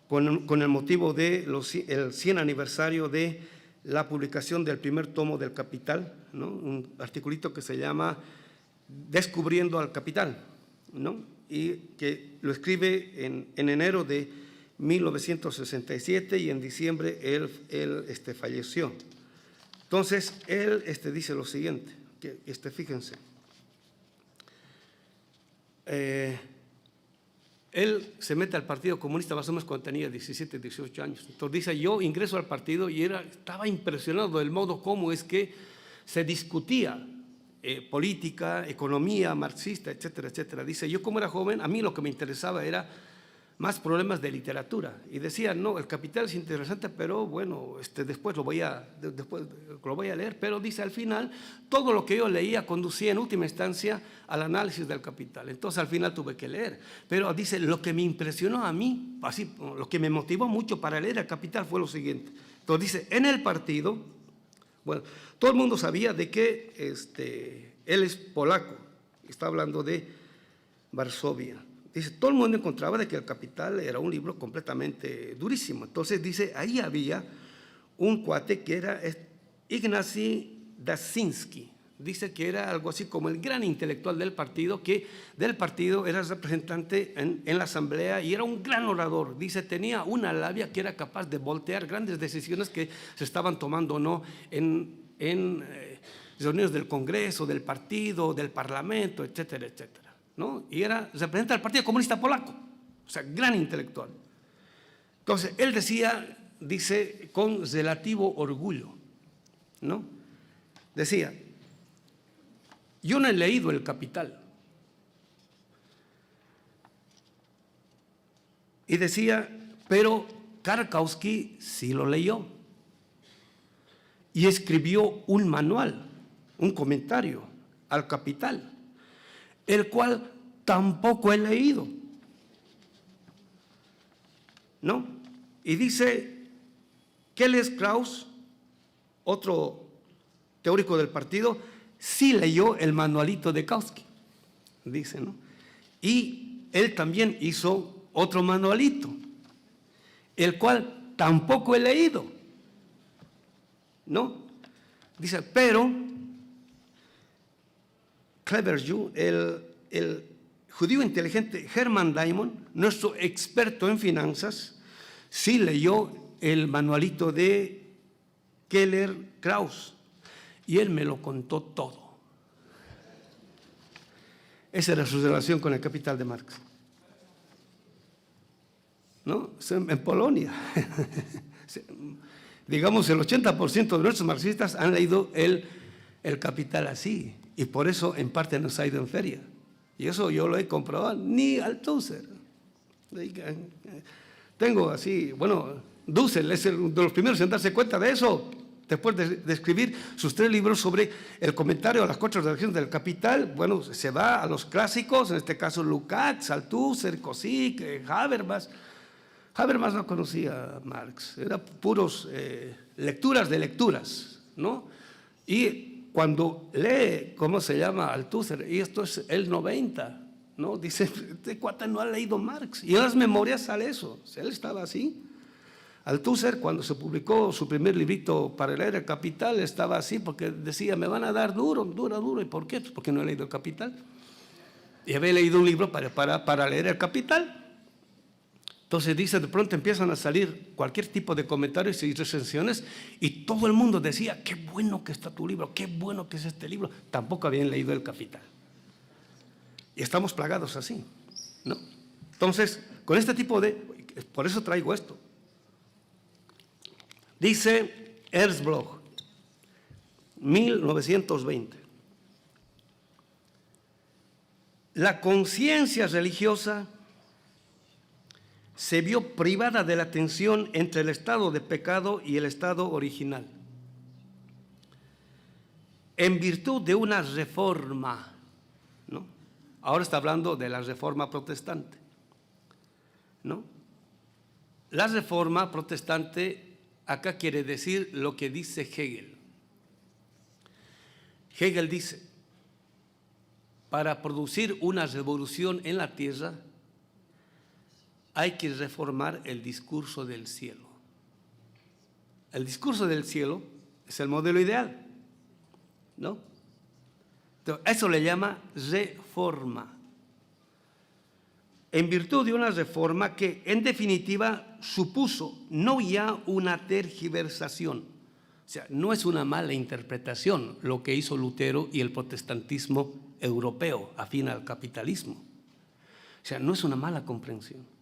con el motivo del 100 aniversario de la publicación del primer tomo del Capital, ¿no? Un articulito que se llama Descubriendo al Capital, ¿no? Y que lo escribe en enero de 1967 y en diciembre él falleció. Entonces, él dice lo siguiente, que fíjense. Él se mete al Partido Comunista más o menos cuando tenía 17, 18 años. Entonces dice, yo ingreso al partido y estaba impresionado del modo como es que se discutía política, economía, marxista, etcétera, etcétera. Dice, yo como era joven, a mí lo que me interesaba era más problemas de literatura. Y decía, no, el Capital es interesante, pero bueno, después lo voy a leer. Pero dice, al final, todo lo que yo leía conducía en última instancia al análisis del Capital. Entonces, al final tuve que leer. Pero dice, lo que me impresionó a mí, así, lo que me motivó mucho para leer el Capital fue lo siguiente. Entonces, dice, en el partido, bueno, todo el mundo sabía de que él es polaco. Está hablando de Varsovia. Dice, todo el mundo encontraba de que el Capital era un libro completamente durísimo. Entonces, dice, ahí había un cuate que era Ignacy Daczynski. Dice que era algo así como el gran intelectual del partido, que del partido era representante en la asamblea y era un gran orador. Dice, tenía una labia que era capaz de voltear grandes decisiones que se estaban tomando o no en reuniones del Congreso, del partido, del Parlamento, etcétera, etcétera, ¿no? Y representa al Partido Comunista Polaco, o sea, gran intelectual. Entonces, él dice con relativo orgullo, ¿no? Decía, yo no he leído El Capital. Y decía, pero Karkowski sí lo leyó. y escribió un manual, un comentario al Capital, el cual tampoco he leído, ¿no? Y dice Kelly Krauss, otro teórico del partido, sí leyó el manualito de Kautsky, dice, ¿no? Y él también hizo otro manualito, el cual tampoco he leído, ¿no? Dice, pero Clever Jew, el judío inteligente Hermann Daimon, nuestro experto en finanzas, sí leyó el manualito de Keller Krauss y él me lo contó todo. Esa era su relación con el Capital de Marx, ¿no? En Polonia. Digamos, el 80% de nuestros marxistas han leído el Capital así, y por eso en parte nos ha ido en feria. Y eso yo lo he comprobado, ni Althusser. Tengo así, bueno, Dussel es de los primeros en darse cuenta de eso, después de escribir sus 3 libros sobre el comentario a las 4 redacciones del Capital. Bueno, se va a los clásicos, en este caso Lukács, Althusser, Kosik, Habermas. Habermas no conocía a Marx, eran puros lecturas de lecturas, ¿no? Y cuando lee, ¿cómo se llama? Althusser, y esto es el 90, ¿no? Dice, este cuate no ha leído Marx, y en las memorias sale eso, él estaba así. Althusser, cuando se publicó su primer librito para leer el Capital, estaba así porque decía, me van a dar duro, ¿y por qué? Pues porque no he leído el Capital. Y había leído un libro para leer el Capital. Entonces dice, de pronto empiezan a salir cualquier tipo de comentarios y recensiones y todo el mundo decía, qué bueno que está tu libro, qué bueno que es este libro. Tampoco habían leído el Capital. Y estamos plagados así, ¿no? Entonces, con este tipo de... Por eso traigo esto. Dice Ernst Bloch, 1920. La conciencia religiosa se vio privada de la tensión entre el estado de pecado y el estado original, en virtud de una reforma, ¿no? Ahora está hablando de la reforma protestante, ¿no? La reforma protestante acá quiere decir lo que dice Hegel. Hegel dice, para producir una revolución en la tierra, hay que reformar el discurso del cielo. El discurso del cielo es el modelo ideal, ¿no? Entonces, eso le llama reforma. En virtud de una reforma que, en definitiva, supuso no ya una tergiversación, o sea, no es una mala interpretación lo que hizo Lutero y el protestantismo europeo afín al capitalismo. O sea, no es una mala comprensión,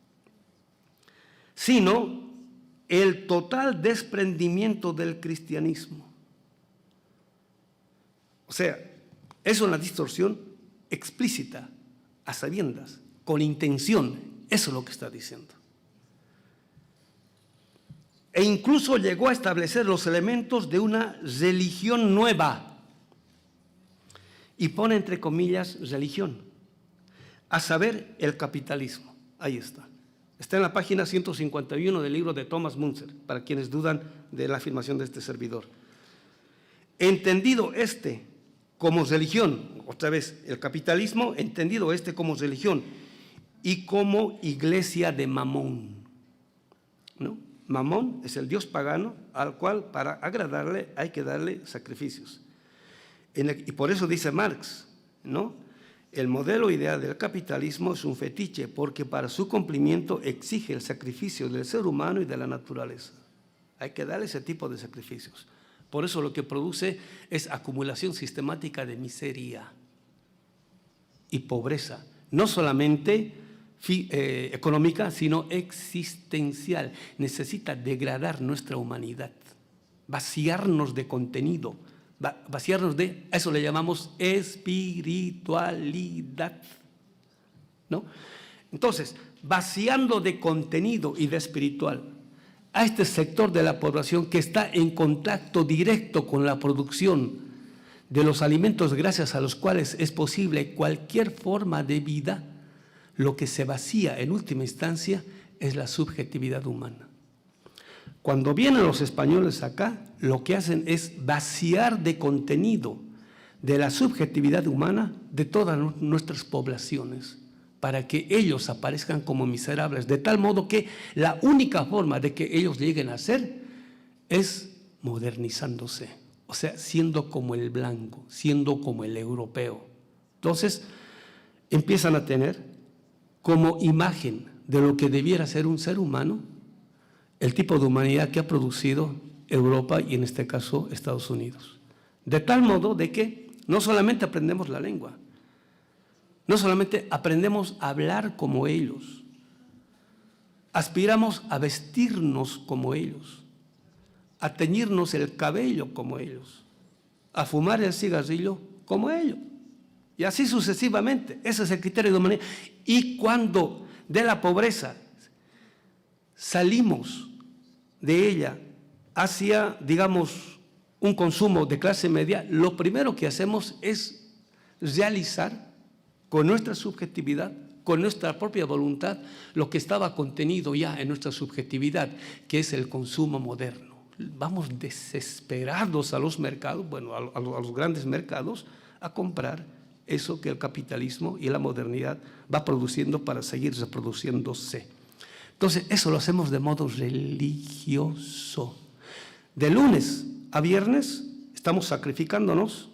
sino el total desprendimiento del cristianismo. O sea, es una distorsión explícita, a sabiendas, con intención. Eso es lo que está diciendo. E incluso llegó a establecer los elementos de una religión nueva. Y pone entre comillas religión, a saber, el capitalismo. Ahí está. Está en la página 151 del libro de Thomas Müntzer, para quienes dudan de la afirmación de este servidor. Entendido este como religión, otra vez, el capitalismo, entendido este como religión y como iglesia de Mamón, ¿no? Mamón es el dios pagano al cual para agradarle hay que darle sacrificios. Y por eso dice Marx, ¿no? El modelo ideal del capitalismo es un fetiche porque para su cumplimiento exige el sacrificio del ser humano y de la naturaleza. Hay que darle ese tipo de sacrificios. Por eso lo que produce es acumulación sistemática de miseria y pobreza, no solamente económica, sino existencial. Necesita degradar nuestra humanidad, vaciarnos de contenido, vaciarnos de, a eso le llamamos espiritualidad, ¿no? Entonces, vaciando de contenido y de espiritual a este sector de la población que está en contacto directo con la producción de los alimentos gracias a los cuales es posible cualquier forma de vida, lo que se vacía en última instancia es la subjetividad humana. Cuando vienen los españoles acá, lo que hacen es vaciar de contenido de la subjetividad humana de todas nuestras poblaciones, para que ellos aparezcan como miserables, de tal modo que la única forma de que ellos lleguen a ser es modernizándose, o sea, siendo como el blanco, siendo como el europeo. Entonces, empiezan a tener como imagen de lo que debiera ser un ser humano el tipo de humanidad que ha producido Europa y en este caso Estados Unidos. De tal modo de que no solamente aprendemos la lengua, no solamente aprendemos a hablar como ellos, aspiramos a vestirnos como ellos, a teñirnos el cabello como ellos, a fumar el cigarrillo como ellos, y así sucesivamente. Ese es el criterio de humanidad. Y cuando de la pobreza salimos de ella hacia, digamos, un consumo de clase media, lo primero que hacemos es realizar con nuestra subjetividad, con nuestra propia voluntad, lo que estaba contenido ya en nuestra subjetividad, que es el consumo moderno. Vamos desesperados a los mercados, bueno, a los grandes mercados, a comprar eso que el capitalismo y la modernidad va produciendo para seguir reproduciéndose. Entonces, eso lo hacemos de modo religioso. De lunes a viernes estamos sacrificándonos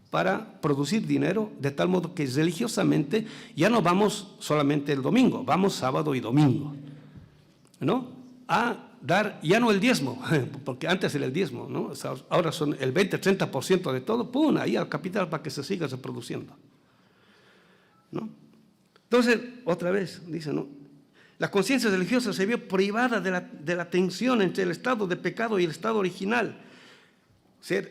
para producir dinero, de tal modo que religiosamente ya no vamos solamente el domingo, vamos sábado y domingo, ¿no? A dar, ya no el diezmo, porque antes era el diezmo, ¿no? O sea, ahora son el 20-30% de todo, ¡pum!, ahí al capital para que se siga reproduciendo, ¿no? Entonces, otra vez, dice, ¿no? La conciencia religiosa se vio privada de la tensión entre el estado de pecado y el estado original. O sea,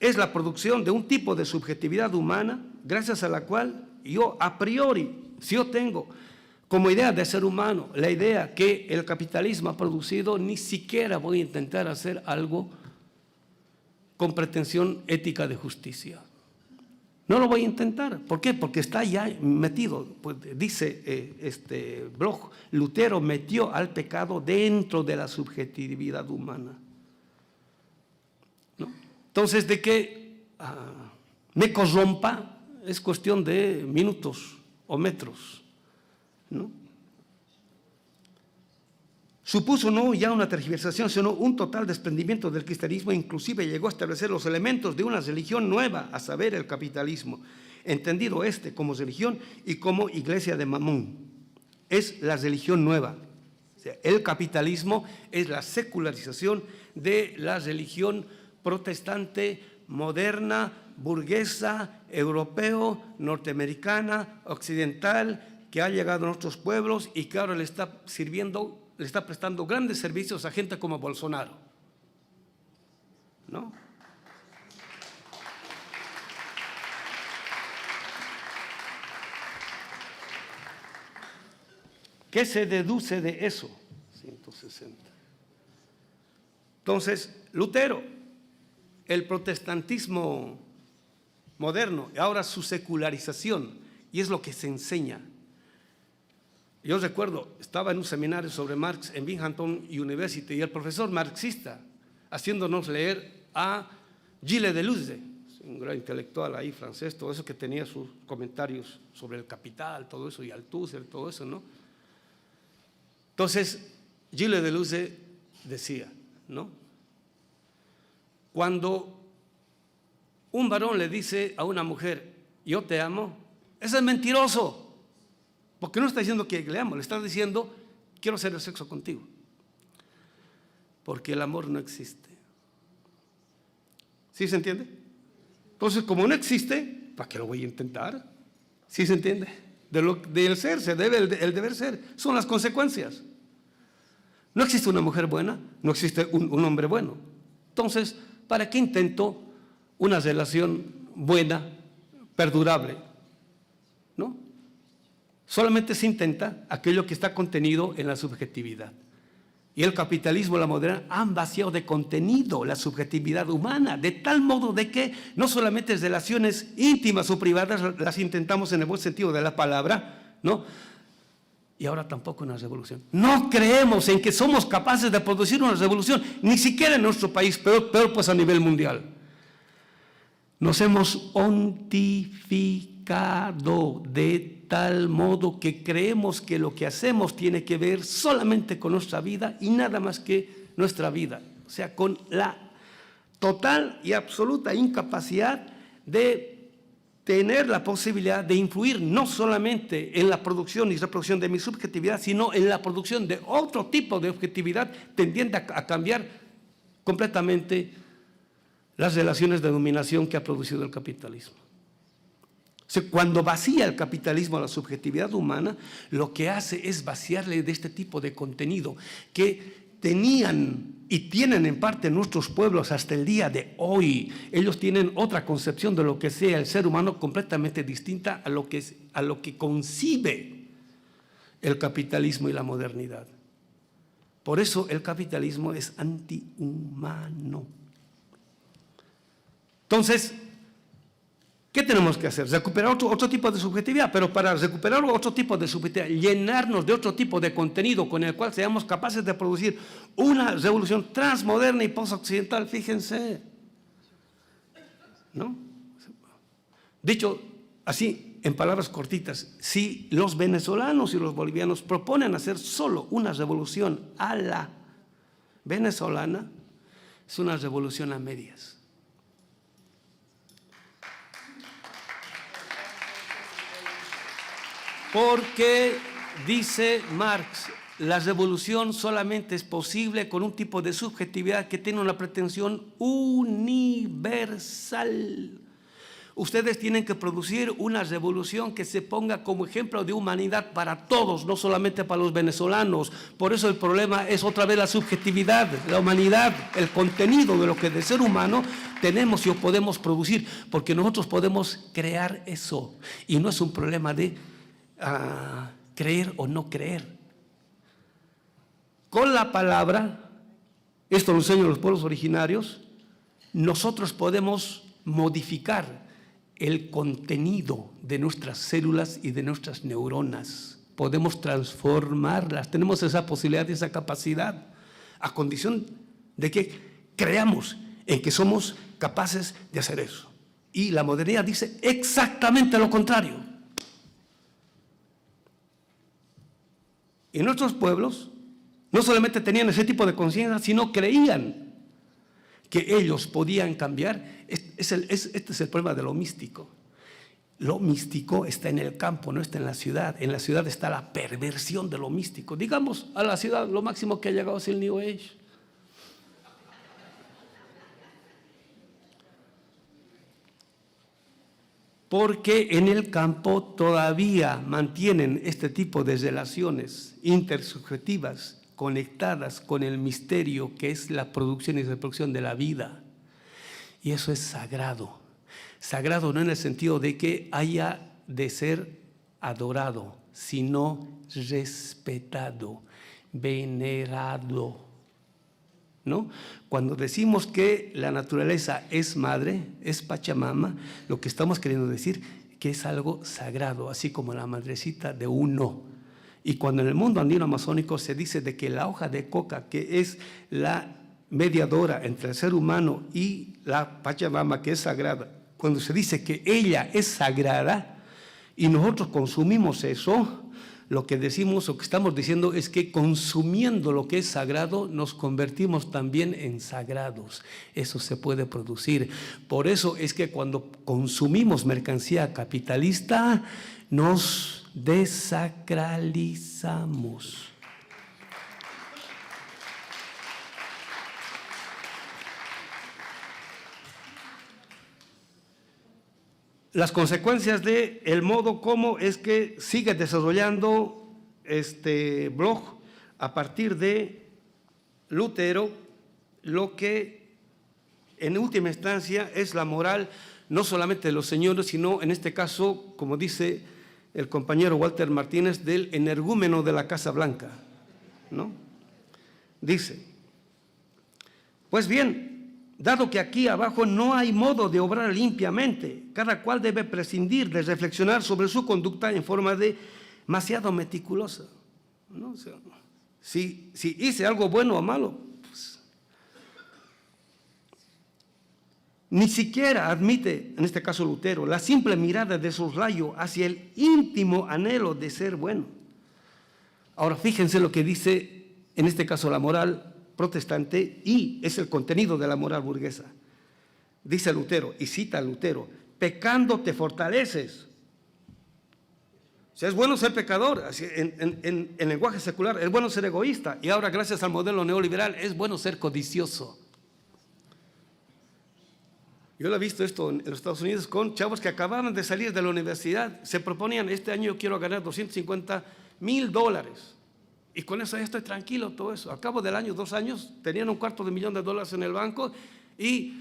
es la producción de un tipo de subjetividad humana gracias a la cual yo a priori, si yo tengo como idea de ser humano la idea que el capitalismo ha producido, ni siquiera voy a intentar hacer algo con pretensión ética de justicia. No lo voy a intentar. ¿Por qué? Porque está ya metido. Pues dice Bloch, Lutero metió al pecado dentro de la subjetividad humana, ¿no? Entonces, de que me corrompa es cuestión de minutos o metros, ¿no? Supuso no ya una tergiversación, sino un total desprendimiento del cristianismo, inclusive llegó a establecer los elementos de una religión nueva, a saber, el capitalismo, entendido como religión y como iglesia de Mamón. Es la religión nueva. O sea, el capitalismo es la secularización de la religión protestante, moderna, burguesa, europeo, norteamericana, occidental, que ha llegado a nuestros pueblos y que ahora le está sirviendo, le está prestando grandes servicios a gente como Bolsonaro, ¿no? ¿Qué se deduce de eso? 160. Entonces, Lutero, el protestantismo moderno, y ahora su secularización, y es lo que se enseña. Yo recuerdo, estaba en un seminario sobre Marx en Binghamton University y el profesor marxista haciéndonos leer a Gilles Deleuze, un gran intelectual ahí francés, todo eso, que tenía sus comentarios sobre el capital, todo eso, y Althusser, todo eso, ¿no? Entonces, Gilles Deleuze decía, ¿no? Cuando un varón le dice a una mujer, yo te amo, eso es mentiroso. Porque no está diciendo que le amo, le está diciendo, quiero hacer el sexo contigo. Porque el amor no existe. ¿Sí se entiende? Entonces, como no existe, ¿para qué lo voy a intentar? ¿Sí se entiende? Del ser se debe el deber ser. Son las consecuencias. No existe una mujer buena, no existe un hombre bueno. Entonces, ¿para qué intento una relación buena, perdurable? ¿No? Solamente se intenta aquello que está contenido en la subjetividad. y el capitalismo, la modernidad, han vaciado de contenido la subjetividad humana, de tal modo de que no solamente relaciones íntimas o privadas las intentamos en el buen sentido de la palabra, ¿no? Y ahora tampoco una revolución. No creemos en que somos capaces de producir una revolución, ni siquiera en nuestro país, peor pues a nivel mundial. Nos hemos ontificado de tal modo que creemos que lo que hacemos tiene que ver solamente con nuestra vida y nada más que nuestra vida. O sea, con la total y absoluta incapacidad de tener la posibilidad de influir no solamente en la producción y reproducción de mi subjetividad, sino en la producción de otro tipo de objetividad tendiente a cambiar completamente las relaciones de dominación que ha producido el capitalismo. O sea, cuando vacía el capitalismo a la subjetividad humana, lo que hace es vaciarle de este tipo de contenido que tenían y tienen en parte nuestros pueblos hasta el día de hoy. Ellos tienen otra concepción de lo que sea el ser humano completamente distinta a lo que concibe el capitalismo y la modernidad. Por eso el capitalismo es antihumano. Entonces, ¿qué tenemos que hacer? Recuperar otro tipo de subjetividad, pero para recuperar otro tipo de subjetividad, llenarnos de otro tipo de contenido con el cual seamos capaces de producir una revolución transmoderna y postoccidental, fíjense, ¿no? Dicho así, en palabras cortitas, si los venezolanos y los bolivianos proponen hacer solo una revolución a la venezolana, es una revolución a medias. Porque, dice Marx, la revolución solamente es posible con un tipo de subjetividad que tiene una pretensión universal. Ustedes tienen que producir una revolución que se ponga como ejemplo de humanidad para todos, no solamente para los venezolanos. Por eso el problema es otra vez la subjetividad, la humanidad, el contenido de lo que de ser humano tenemos y o podemos producir, porque nosotros podemos crear eso. Y no es un problema de creer o no creer. Con la palabra, esto lo enseñan los pueblos originarios, nosotros podemos modificar el contenido de nuestras células y de nuestras neuronas. Podemos transformarlas, tenemos esa posibilidad, esa capacidad, a condición de que creamos en que somos capaces de hacer eso. Y la modernidad dice exactamente lo contrario. Y nuestros pueblos no solamente tenían ese tipo de conciencia, sino creían que ellos podían cambiar. Este es el problema de lo místico. Lo místico está en el campo, no está en la ciudad. En la ciudad está la perversión de lo místico. Digamos, a la ciudad lo máximo que ha llegado es el New Age. Porque en el campo todavía mantienen este tipo de relaciones intersubjetivas conectadas con el misterio que es la producción y reproducción de la vida. Y eso es sagrado. Sagrado no en el sentido de que haya de ser adorado, sino respetado, venerado, ¿no? Cuando decimos que la naturaleza es madre, es Pachamama, lo que estamos queriendo decir que es algo sagrado, así como la madrecita de uno. Y cuando en el mundo andino amazónico se dice de que la hoja de coca, que es la mediadora entre el ser humano y la Pachamama, que es sagrada, cuando se dice que ella es sagrada y nosotros consumimos eso, lo que decimos o que estamos diciendo es que consumiendo lo que es sagrado nos convertimos también en sagrados. Eso se puede producir. Por eso es que cuando consumimos mercancía capitalista nos desacralizamos. Las consecuencias de el modo como es que sigue desarrollando este blog a partir de Lutero, lo que en última instancia es la moral no solamente de los señores, sino en este caso, como dice el compañero Walter Martínez, del energúmeno de la Casa Blanca, ¿no? Dice, pues bien, dado que aquí abajo no hay modo de obrar limpiamente, cada cual debe prescindir de reflexionar sobre su conducta en forma demasiado meticulosa, ¿no? O sea, si hice algo bueno o malo, pues, ni siquiera admite, en este caso Lutero, la simple mirada de soslayo hacia el íntimo anhelo de ser bueno. Ahora, fíjense lo que dice, en este caso, la moral protestante, y es el contenido de la moral burguesa. Dice Lutero, y cita a Lutero, pecando te fortaleces. O sea, es bueno ser pecador, así, en lenguaje secular, es bueno ser egoísta, y ahora gracias al modelo neoliberal es bueno ser codicioso. Yo lo he visto esto en los Estados Unidos con chavos que acababan de salir de la universidad, se proponían, este año yo quiero ganar $250,000, y con eso ya estoy tranquilo, todo eso. Al cabo del año, 2 años, tenían $250,000 en el banco y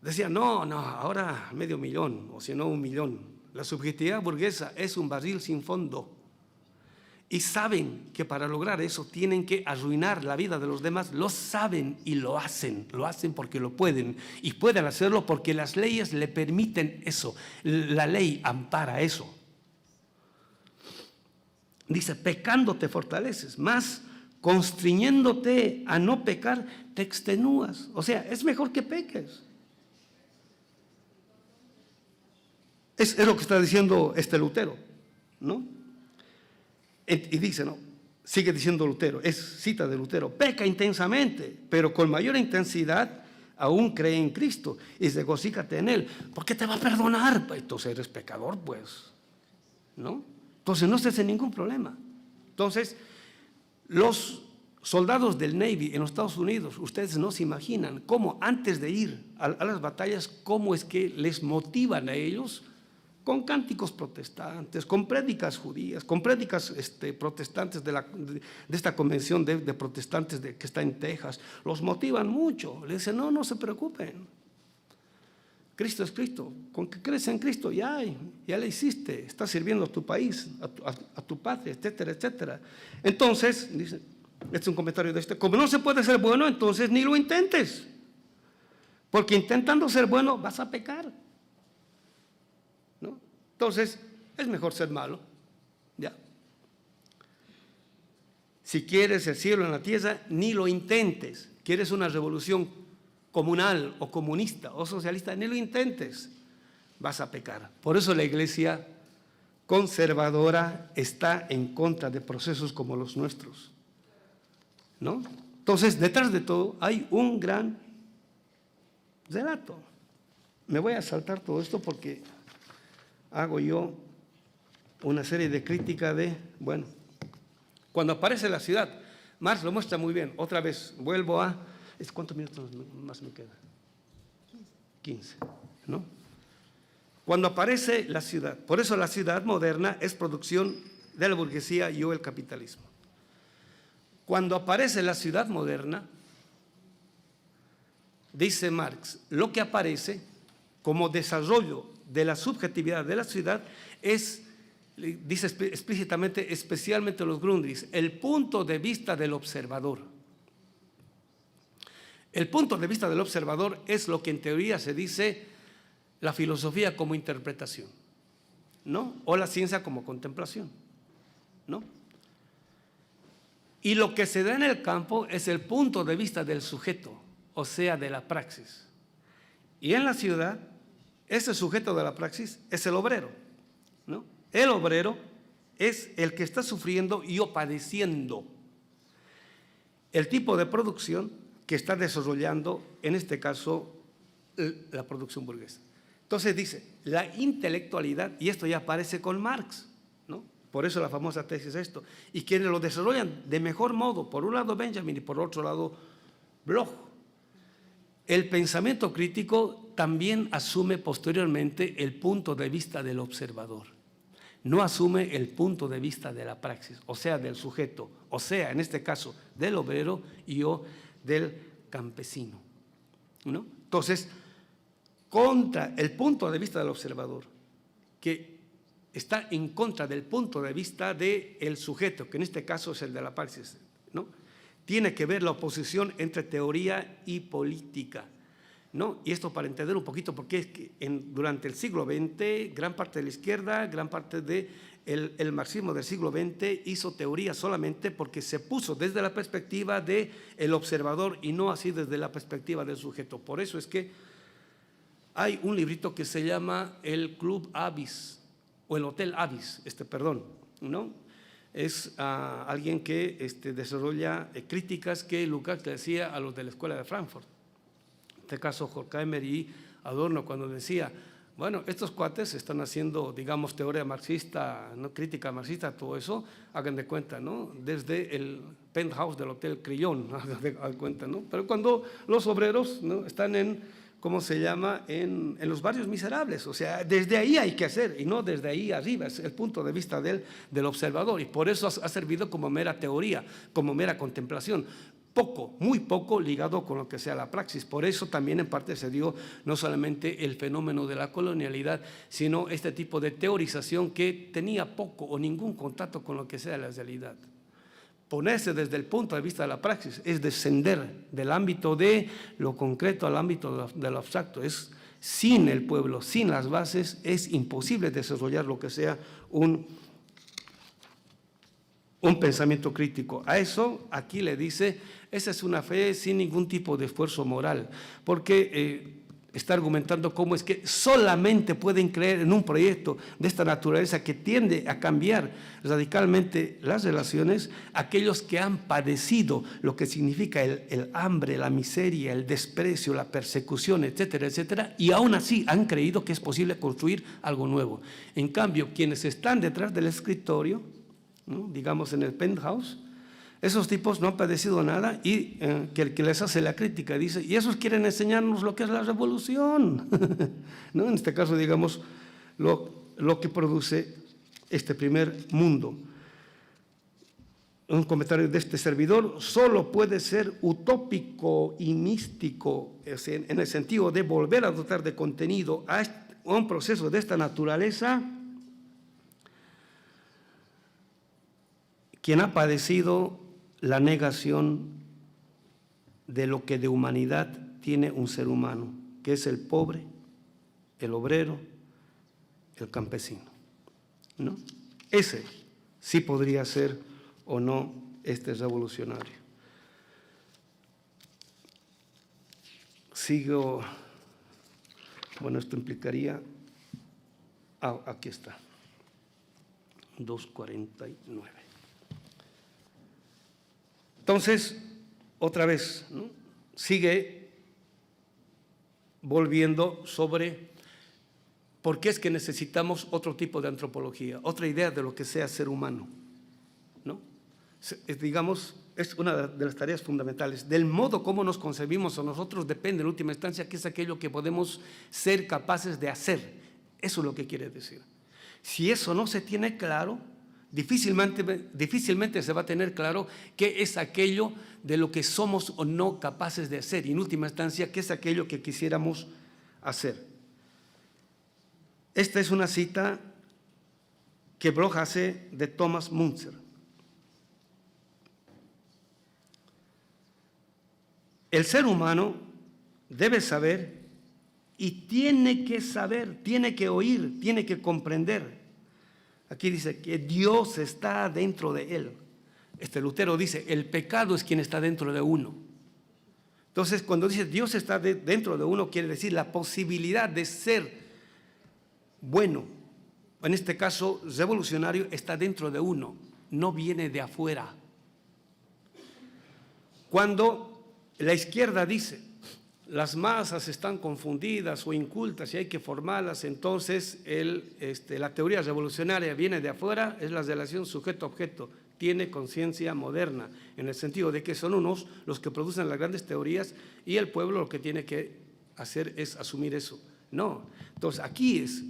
decían, no, ahora $500,000, o si no $1,000,000. La subjetividad burguesa es un barril sin fondo. Y saben que para lograr eso tienen que arruinar la vida de los demás. Lo saben y lo hacen porque lo pueden. Y pueden hacerlo porque las leyes le permiten eso. La ley ampara eso. Dice, pecando te fortaleces, más constriñéndote a no pecar, te extenúas. O sea, es mejor que peques. Es lo que está diciendo Lutero, ¿no? Y dice, ¿no? Sigue diciendo Lutero, es cita de Lutero, peca intensamente, pero con mayor intensidad aún cree en Cristo y regocíjate en Él, porque te va a perdonar. Pues, entonces eres pecador, pues, ¿no? Entonces no estés en ningún problema. Entonces, los soldados del Navy en los Estados Unidos, ustedes no se imaginan cómo antes de ir a las batallas, cómo es que les motivan a ellos con cánticos protestantes, con prédicas judías, con prédicas protestantes de esta convención de protestantes que está en Texas. Los motivan mucho, le dicen, no se preocupen. Cristo es Cristo, con que crees en Cristo ya le hiciste, estás sirviendo a tu país, a tu patria, etcétera, etcétera. Entonces, dice, este es un comentario de como no se puede ser bueno, entonces ni lo intentes, porque intentando ser bueno vas a pecar, ¿no? Entonces, es mejor ser malo, ya. Si quieres el cielo en la tierra, ni lo intentes. ¿Quieres una revolución comunal o comunista o socialista? Ni lo intentes, vas a pecar. Por eso la iglesia conservadora está en contra de procesos como los nuestros, ¿no? Entonces, detrás de todo hay un gran relato. Me voy a saltar todo esto porque hago yo una serie de crítica de, bueno, cuando aparece la ciudad, Marx lo muestra muy bien. Otra vez, vuelvo a, ¿cuántos minutos más me queda? 15, ¿no? Cuando aparece la ciudad, por eso la ciudad moderna es producción de la burguesía y o el capitalismo. Cuando aparece la ciudad moderna, dice Marx, lo que aparece como desarrollo de la subjetividad de la ciudad es, dice explícitamente, especialmente los Grundrisse, el punto de vista del observador. El punto de vista del observador es lo que en teoría se dice la filosofía como interpretación, ¿no? O la ciencia como contemplación, ¿no? Y lo que se da en el campo es el punto de vista del sujeto, o sea, de la praxis. Y en la ciudad, ese sujeto de la praxis es el obrero, ¿no? El obrero es el que está sufriendo y o padeciendo el tipo de producción que está desarrollando, en este caso, la producción burguesa. Entonces dice, la intelectualidad, y esto ya aparece con Marx, ¿no? Por eso la famosa tesis es esto, y quienes lo desarrollan de mejor modo, por un lado Benjamin y por otro lado Bloch. El pensamiento crítico también asume posteriormente el punto de vista del observador. No asume el punto de vista de la praxis, o sea, del sujeto, o sea, en este caso, del obrero y o del campesino, ¿no? Entonces, contra el punto de vista del observador, que está en contra del punto de vista del sujeto, que en este caso es el de la praxis, ¿no? tiene que ver la oposición entre teoría y política, ¿no? Y esto para entender un poquito, porque es que durante el siglo XX, gran parte de la izquierda, gran parte del marxismo del siglo XX hizo teoría solamente porque se puso desde la perspectiva del observador y no así desde la perspectiva del sujeto. Por eso es que hay un librito que se llama el Club Abyss, o el Hotel Abyss, perdón, ¿no? Es alguien que desarrolla críticas que Lukács le hacía a los de la Escuela de Frankfurt. En este caso, Horkheimer y Adorno, cuando decía, bueno, estos cuates están haciendo, digamos, teoría marxista, ¿no? Crítica marxista, todo eso, hagan de cuenta, ¿no? Desde el penthouse del Hotel Crillon, hagan de cuenta, ¿no? Pero cuando los obreros, ¿no?, están ¿cómo se llama?, en los barrios miserables. O sea, desde ahí hay que hacer, y no desde ahí arriba, es el punto de vista del observador, y por eso ha servido como mera teoría, como mera contemplación. Poco, muy poco ligado con lo que sea la praxis. Por eso también en parte se dio no solamente el fenómeno de la colonialidad, sino este tipo de teorización que tenía poco o ningún contacto con lo que sea la realidad. Ponerse desde el punto de vista de la praxis es descender del ámbito de lo concreto al ámbito de lo abstracto. Es sin el pueblo, sin las bases, es imposible desarrollar lo que sea un pensamiento crítico. A eso aquí le dice, esa es una fe sin ningún tipo de esfuerzo moral, porque está argumentando cómo es que solamente pueden creer en un proyecto de esta naturaleza que tiende a cambiar radicalmente las relaciones aquellos que han padecido lo que significa el hambre, la miseria, el desprecio, la persecución, etcétera, etcétera, y aún así han creído que es posible construir algo nuevo. En cambio, quienes están detrás del escritorio, ¿no?, digamos en el penthouse, esos tipos no han padecido nada y que el que les hace la crítica dice, y esos quieren enseñarnos lo que es la revolución, ¿no? En este caso, digamos, lo que produce este primer mundo. Un comentario de este servidor: solo puede ser utópico y místico, en el sentido de volver a dotar de contenido a un proceso de esta naturaleza, quien ha padecido la negación de lo que de humanidad tiene un ser humano, que es el pobre, el obrero, el campesino, ¿no? Ese sí podría ser o no revolucionario. Sigo, bueno, esto implicaría, aquí está, 2:49. Entonces, otra vez, ¿no?, sigue volviendo sobre por qué es que necesitamos otro tipo de antropología, otra idea de lo que sea ser humano, ¿no? Digamos, es una de las tareas fundamentales. Del modo como nos concebimos a nosotros depende en última instancia qué es aquello que podemos ser capaces de hacer. Eso es lo que quiere decir. Si eso no se tiene claro, difícilmente se va a tener claro qué es aquello de lo que somos o no capaces de hacer, y en última instancia qué es aquello que quisiéramos hacer. Esta es una cita que Bloch hace de Thomas Müntzer. El ser humano debe saber y tiene que saber, tiene que oír, tiene que comprender. Aquí dice que Dios está dentro de él. Lutero dice, el pecado es quien está dentro de uno. Entonces, cuando dice Dios está dentro de uno, quiere decir la posibilidad de ser bueno, en este caso revolucionario, está dentro de uno, no viene de afuera. Cuando la izquierda dice, las masas están confundidas o incultas y hay que formarlas, entonces la teoría revolucionaria viene de afuera, es la relación sujeto-objeto, tiene conciencia moderna, en el sentido de que son unos los que producen las grandes teorías y el pueblo lo que tiene que hacer es asumir eso. No, entonces aquí es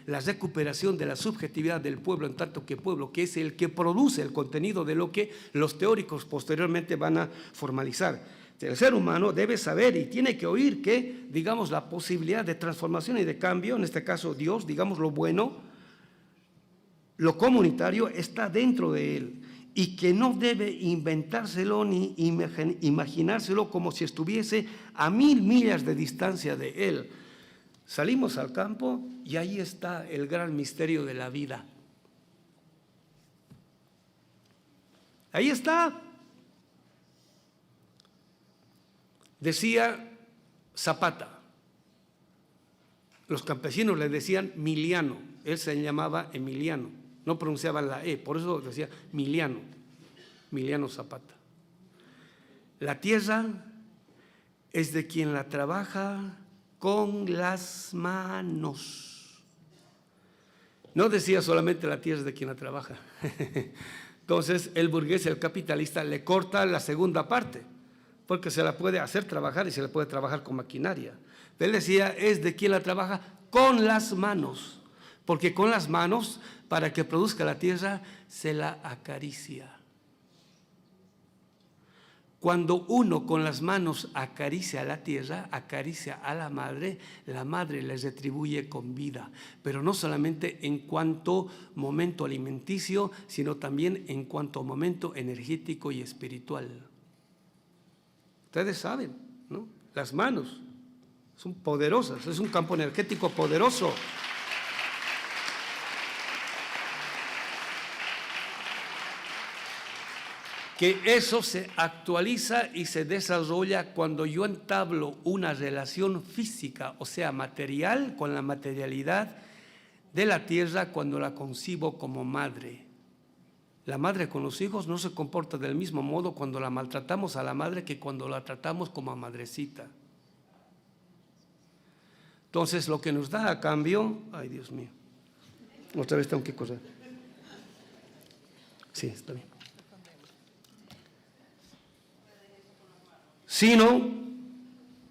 la recuperación de la subjetividad del pueblo en tanto que pueblo, que es el que produce el contenido de lo que los teóricos posteriormente van a formalizar. El ser humano debe saber y tiene que oír que, digamos, la posibilidad de transformación y de cambio, en este caso Dios, digamos, lo bueno, lo comunitario está dentro de él. y que no debe inventárselo ni imaginárselo como si estuviese a 1000 millas de distancia de él. Salimos al campo y ahí está el gran misterio de la vida. Ahí está. Decía Zapata, los campesinos le decían Miliano, él se llamaba Emiliano, no pronunciaban la E, por eso decía Miliano, Miliano Zapata. La tierra es de quien la trabaja con las manos. No decía solamente la tierra es de quien la trabaja. Entonces el burgués, el capitalista, le corta la segunda parte, porque se la puede hacer trabajar y se la puede trabajar con maquinaria. Él decía, es de quien la trabaja con las manos, porque con las manos, para que produzca la tierra, se la acaricia. Cuando uno con las manos acaricia a la tierra, acaricia a la madre les retribuye con vida, pero no solamente en cuanto momento alimenticio, sino también en cuanto momento energético y espiritual. Ustedes saben, ¿no? Las manos son poderosas, es un campo energético poderoso. Que eso se actualiza y se desarrolla cuando yo entablo una relación física, o sea, material, con la materialidad de la tierra cuando la concibo como madre. La madre con los hijos no se comporta del mismo modo cuando la maltratamos a la madre que cuando la tratamos como a madrecita. Entonces, lo que nos da a cambio, ay Dios mío, otra vez tengo que correr. Sí, está bien. Sino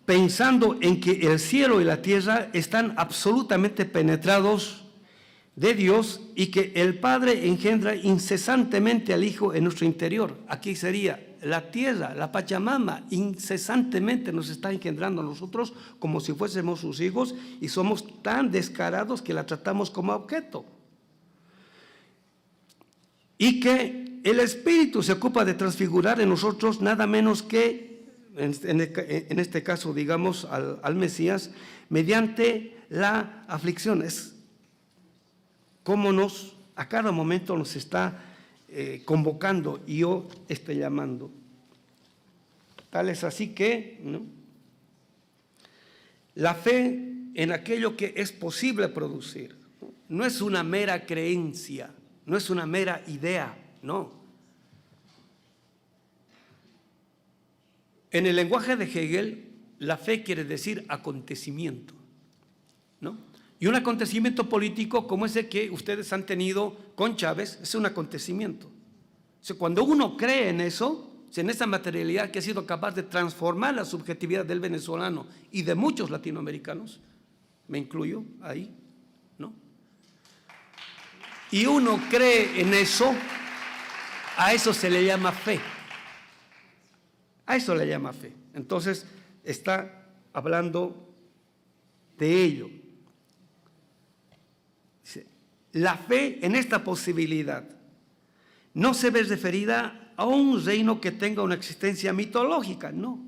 pensando en que el cielo y la tierra están absolutamente penetrados de Dios y que el Padre engendra incesantemente al Hijo en nuestro interior. Aquí sería la tierra, la Pachamama, incesantemente nos está engendrando a nosotros como si fuésemos sus hijos y somos tan descarados que la tratamos como objeto. Y que el Espíritu se ocupa de transfigurar en nosotros nada menos que en este caso, digamos, al Mesías, mediante la aflicción. Es como a cada momento nos está convocando y yo estoy llamando. Tal es así que, ¿no? La fe en aquello que es posible producir no es una mera creencia, no es una mera idea, no. En el lenguaje de Hegel, la fe quiere decir acontecimiento, ¿no? Y un acontecimiento político como ese que ustedes han tenido con Chávez es un acontecimiento. O sea, cuando uno cree en eso, en esa materialidad que ha sido capaz de transformar la subjetividad del venezolano y de muchos latinoamericanos, me incluyo ahí, ¿no? Y uno cree en eso, a eso se le llama fe. A eso le llama fe. Entonces, está hablando de ello. Dice, la fe en esta posibilidad no se ve referida a un reino que tenga una existencia mitológica, no,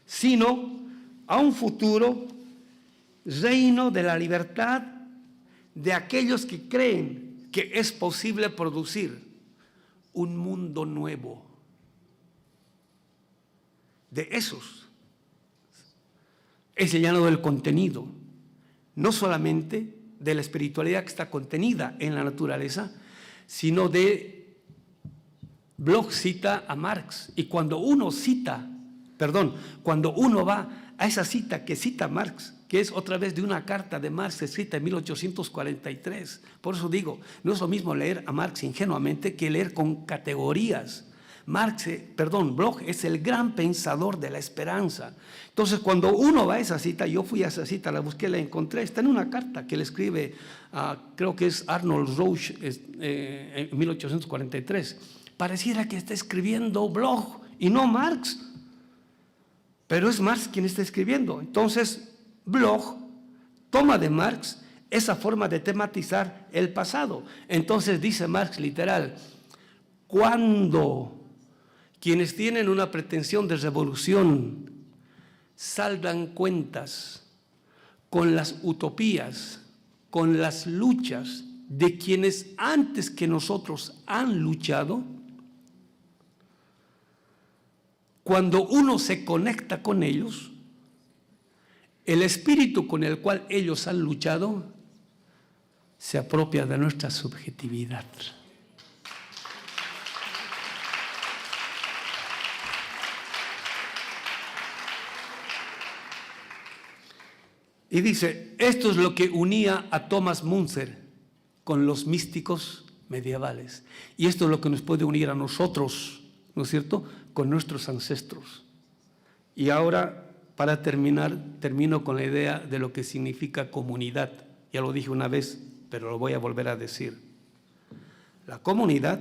sino a un futuro reino de la libertad de aquellos que creen que es posible producir un mundo nuevo. De esos es el llano del contenido, no solamente de la espiritualidad que está contenida en la naturaleza, sino de Bloch cita a Marx, y cuando uno va a esa cita que cita Marx, que es otra vez de una carta de Marx escrita en 1843, por eso digo, no es lo mismo leer a Marx ingenuamente que leer con categorías. Bloch es el gran pensador de la esperanza. Entonces, cuando uno va a esa cita, yo fui a esa cita, la busqué, la encontré, está en una carta que le escribe, creo que es Arnold Roche, en 1843. Pareciera que está escribiendo Bloch y no Marx, pero es Marx quien está escribiendo. Entonces, Bloch toma de Marx esa forma de tematizar el pasado. Entonces, dice Marx literal, Cuando quienes tienen una pretensión de revolución saldan cuentas con las utopías, con las luchas de quienes antes que nosotros han luchado, cuando uno se conecta con ellos, el espíritu con el cual ellos han luchado se apropia de nuestra subjetividad. Y dice, esto es lo que unía a Thomas Müntzer con los místicos medievales. Y esto es lo que nos puede unir a nosotros, ¿no es cierto?, con nuestros ancestros. Y ahora, para terminar, termino con la idea de lo que significa comunidad. Ya lo dije una vez, pero lo voy a volver a decir. La comunidad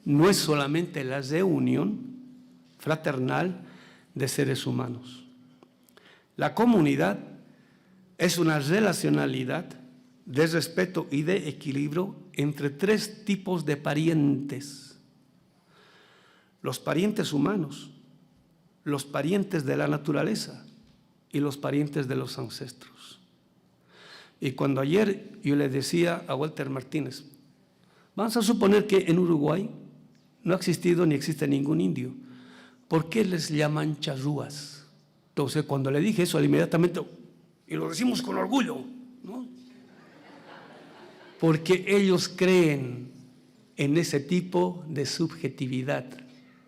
no es solamente la reunión fraternal de seres humanos. La comunidad es una relacionalidad de respeto y de equilibrio entre tres tipos de parientes. Los parientes humanos, los parientes de la naturaleza y los parientes de los ancestros. Y cuando ayer yo le decía a Walter Martínez, vamos a suponer que en Uruguay no ha existido ni existe ningún indio, ¿por qué les llaman charrúas? Entonces cuando le dije eso, inmediatamente, y lo decimos con orgullo, ¿no? Porque ellos creen en ese tipo de subjetividad,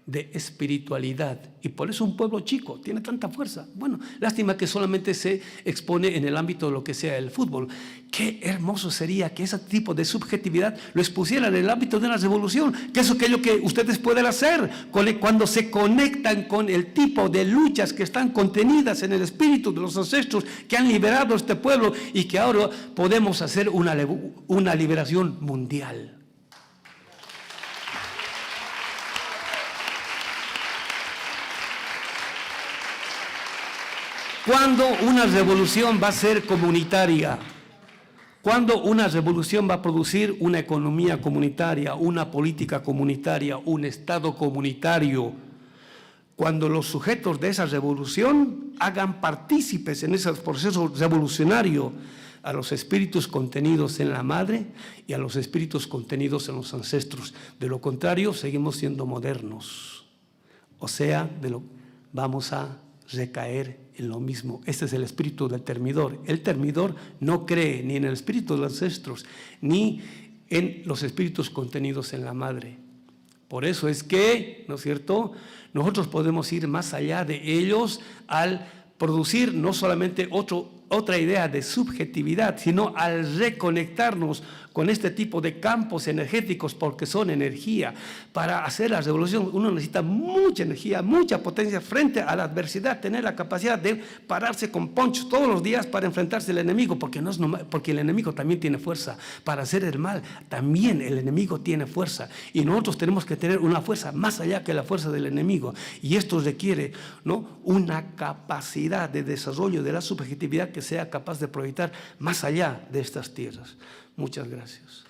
de espiritualidad, y por eso un pueblo chico tiene tanta fuerza. Bueno, lástima que solamente se expone en el ámbito de lo que sea el fútbol. Qué hermoso sería que ese tipo de subjetividad lo expusieran en el ámbito de una revolución, que es aquello que ustedes pueden hacer cuando se conectan con el tipo de luchas que están contenidas en el espíritu de los ancestros que han liberado a este pueblo y que ahora podemos hacer una liberación mundial. ¿Cuándo una revolución va a ser comunitaria? ¿Cuándo una revolución va a producir una economía comunitaria, una política comunitaria, un Estado comunitario? Cuando los sujetos de esa revolución hagan partícipes en ese proceso revolucionario a los espíritus contenidos en la madre y a los espíritus contenidos en los ancestros. De lo contrario, seguimos siendo modernos. O sea, vamos a recaer en lo mismo. Este es el espíritu del termidor. El termidor no cree ni en el espíritu de los ancestros, ni en los espíritus contenidos en la madre. Por eso es que, ¿no es cierto?, nosotros podemos ir más allá de ellos al producir no solamente otra idea de subjetividad, sino al reconectarnos con este tipo de campos energéticos, porque son energía. Para hacer la revolución uno necesita mucha energía, mucha potencia frente a la adversidad, tener la capacidad de pararse con ponchos todos los días para enfrentarse al enemigo, porque el enemigo también tiene fuerza. Para hacer el mal, también el enemigo tiene fuerza. Y nosotros tenemos que tener una fuerza más allá que la fuerza del enemigo. Y esto requiere, ¿no?, una capacidad de desarrollo de la subjetividad que sea capaz de proyectar más allá de estas tierras. Muchas gracias.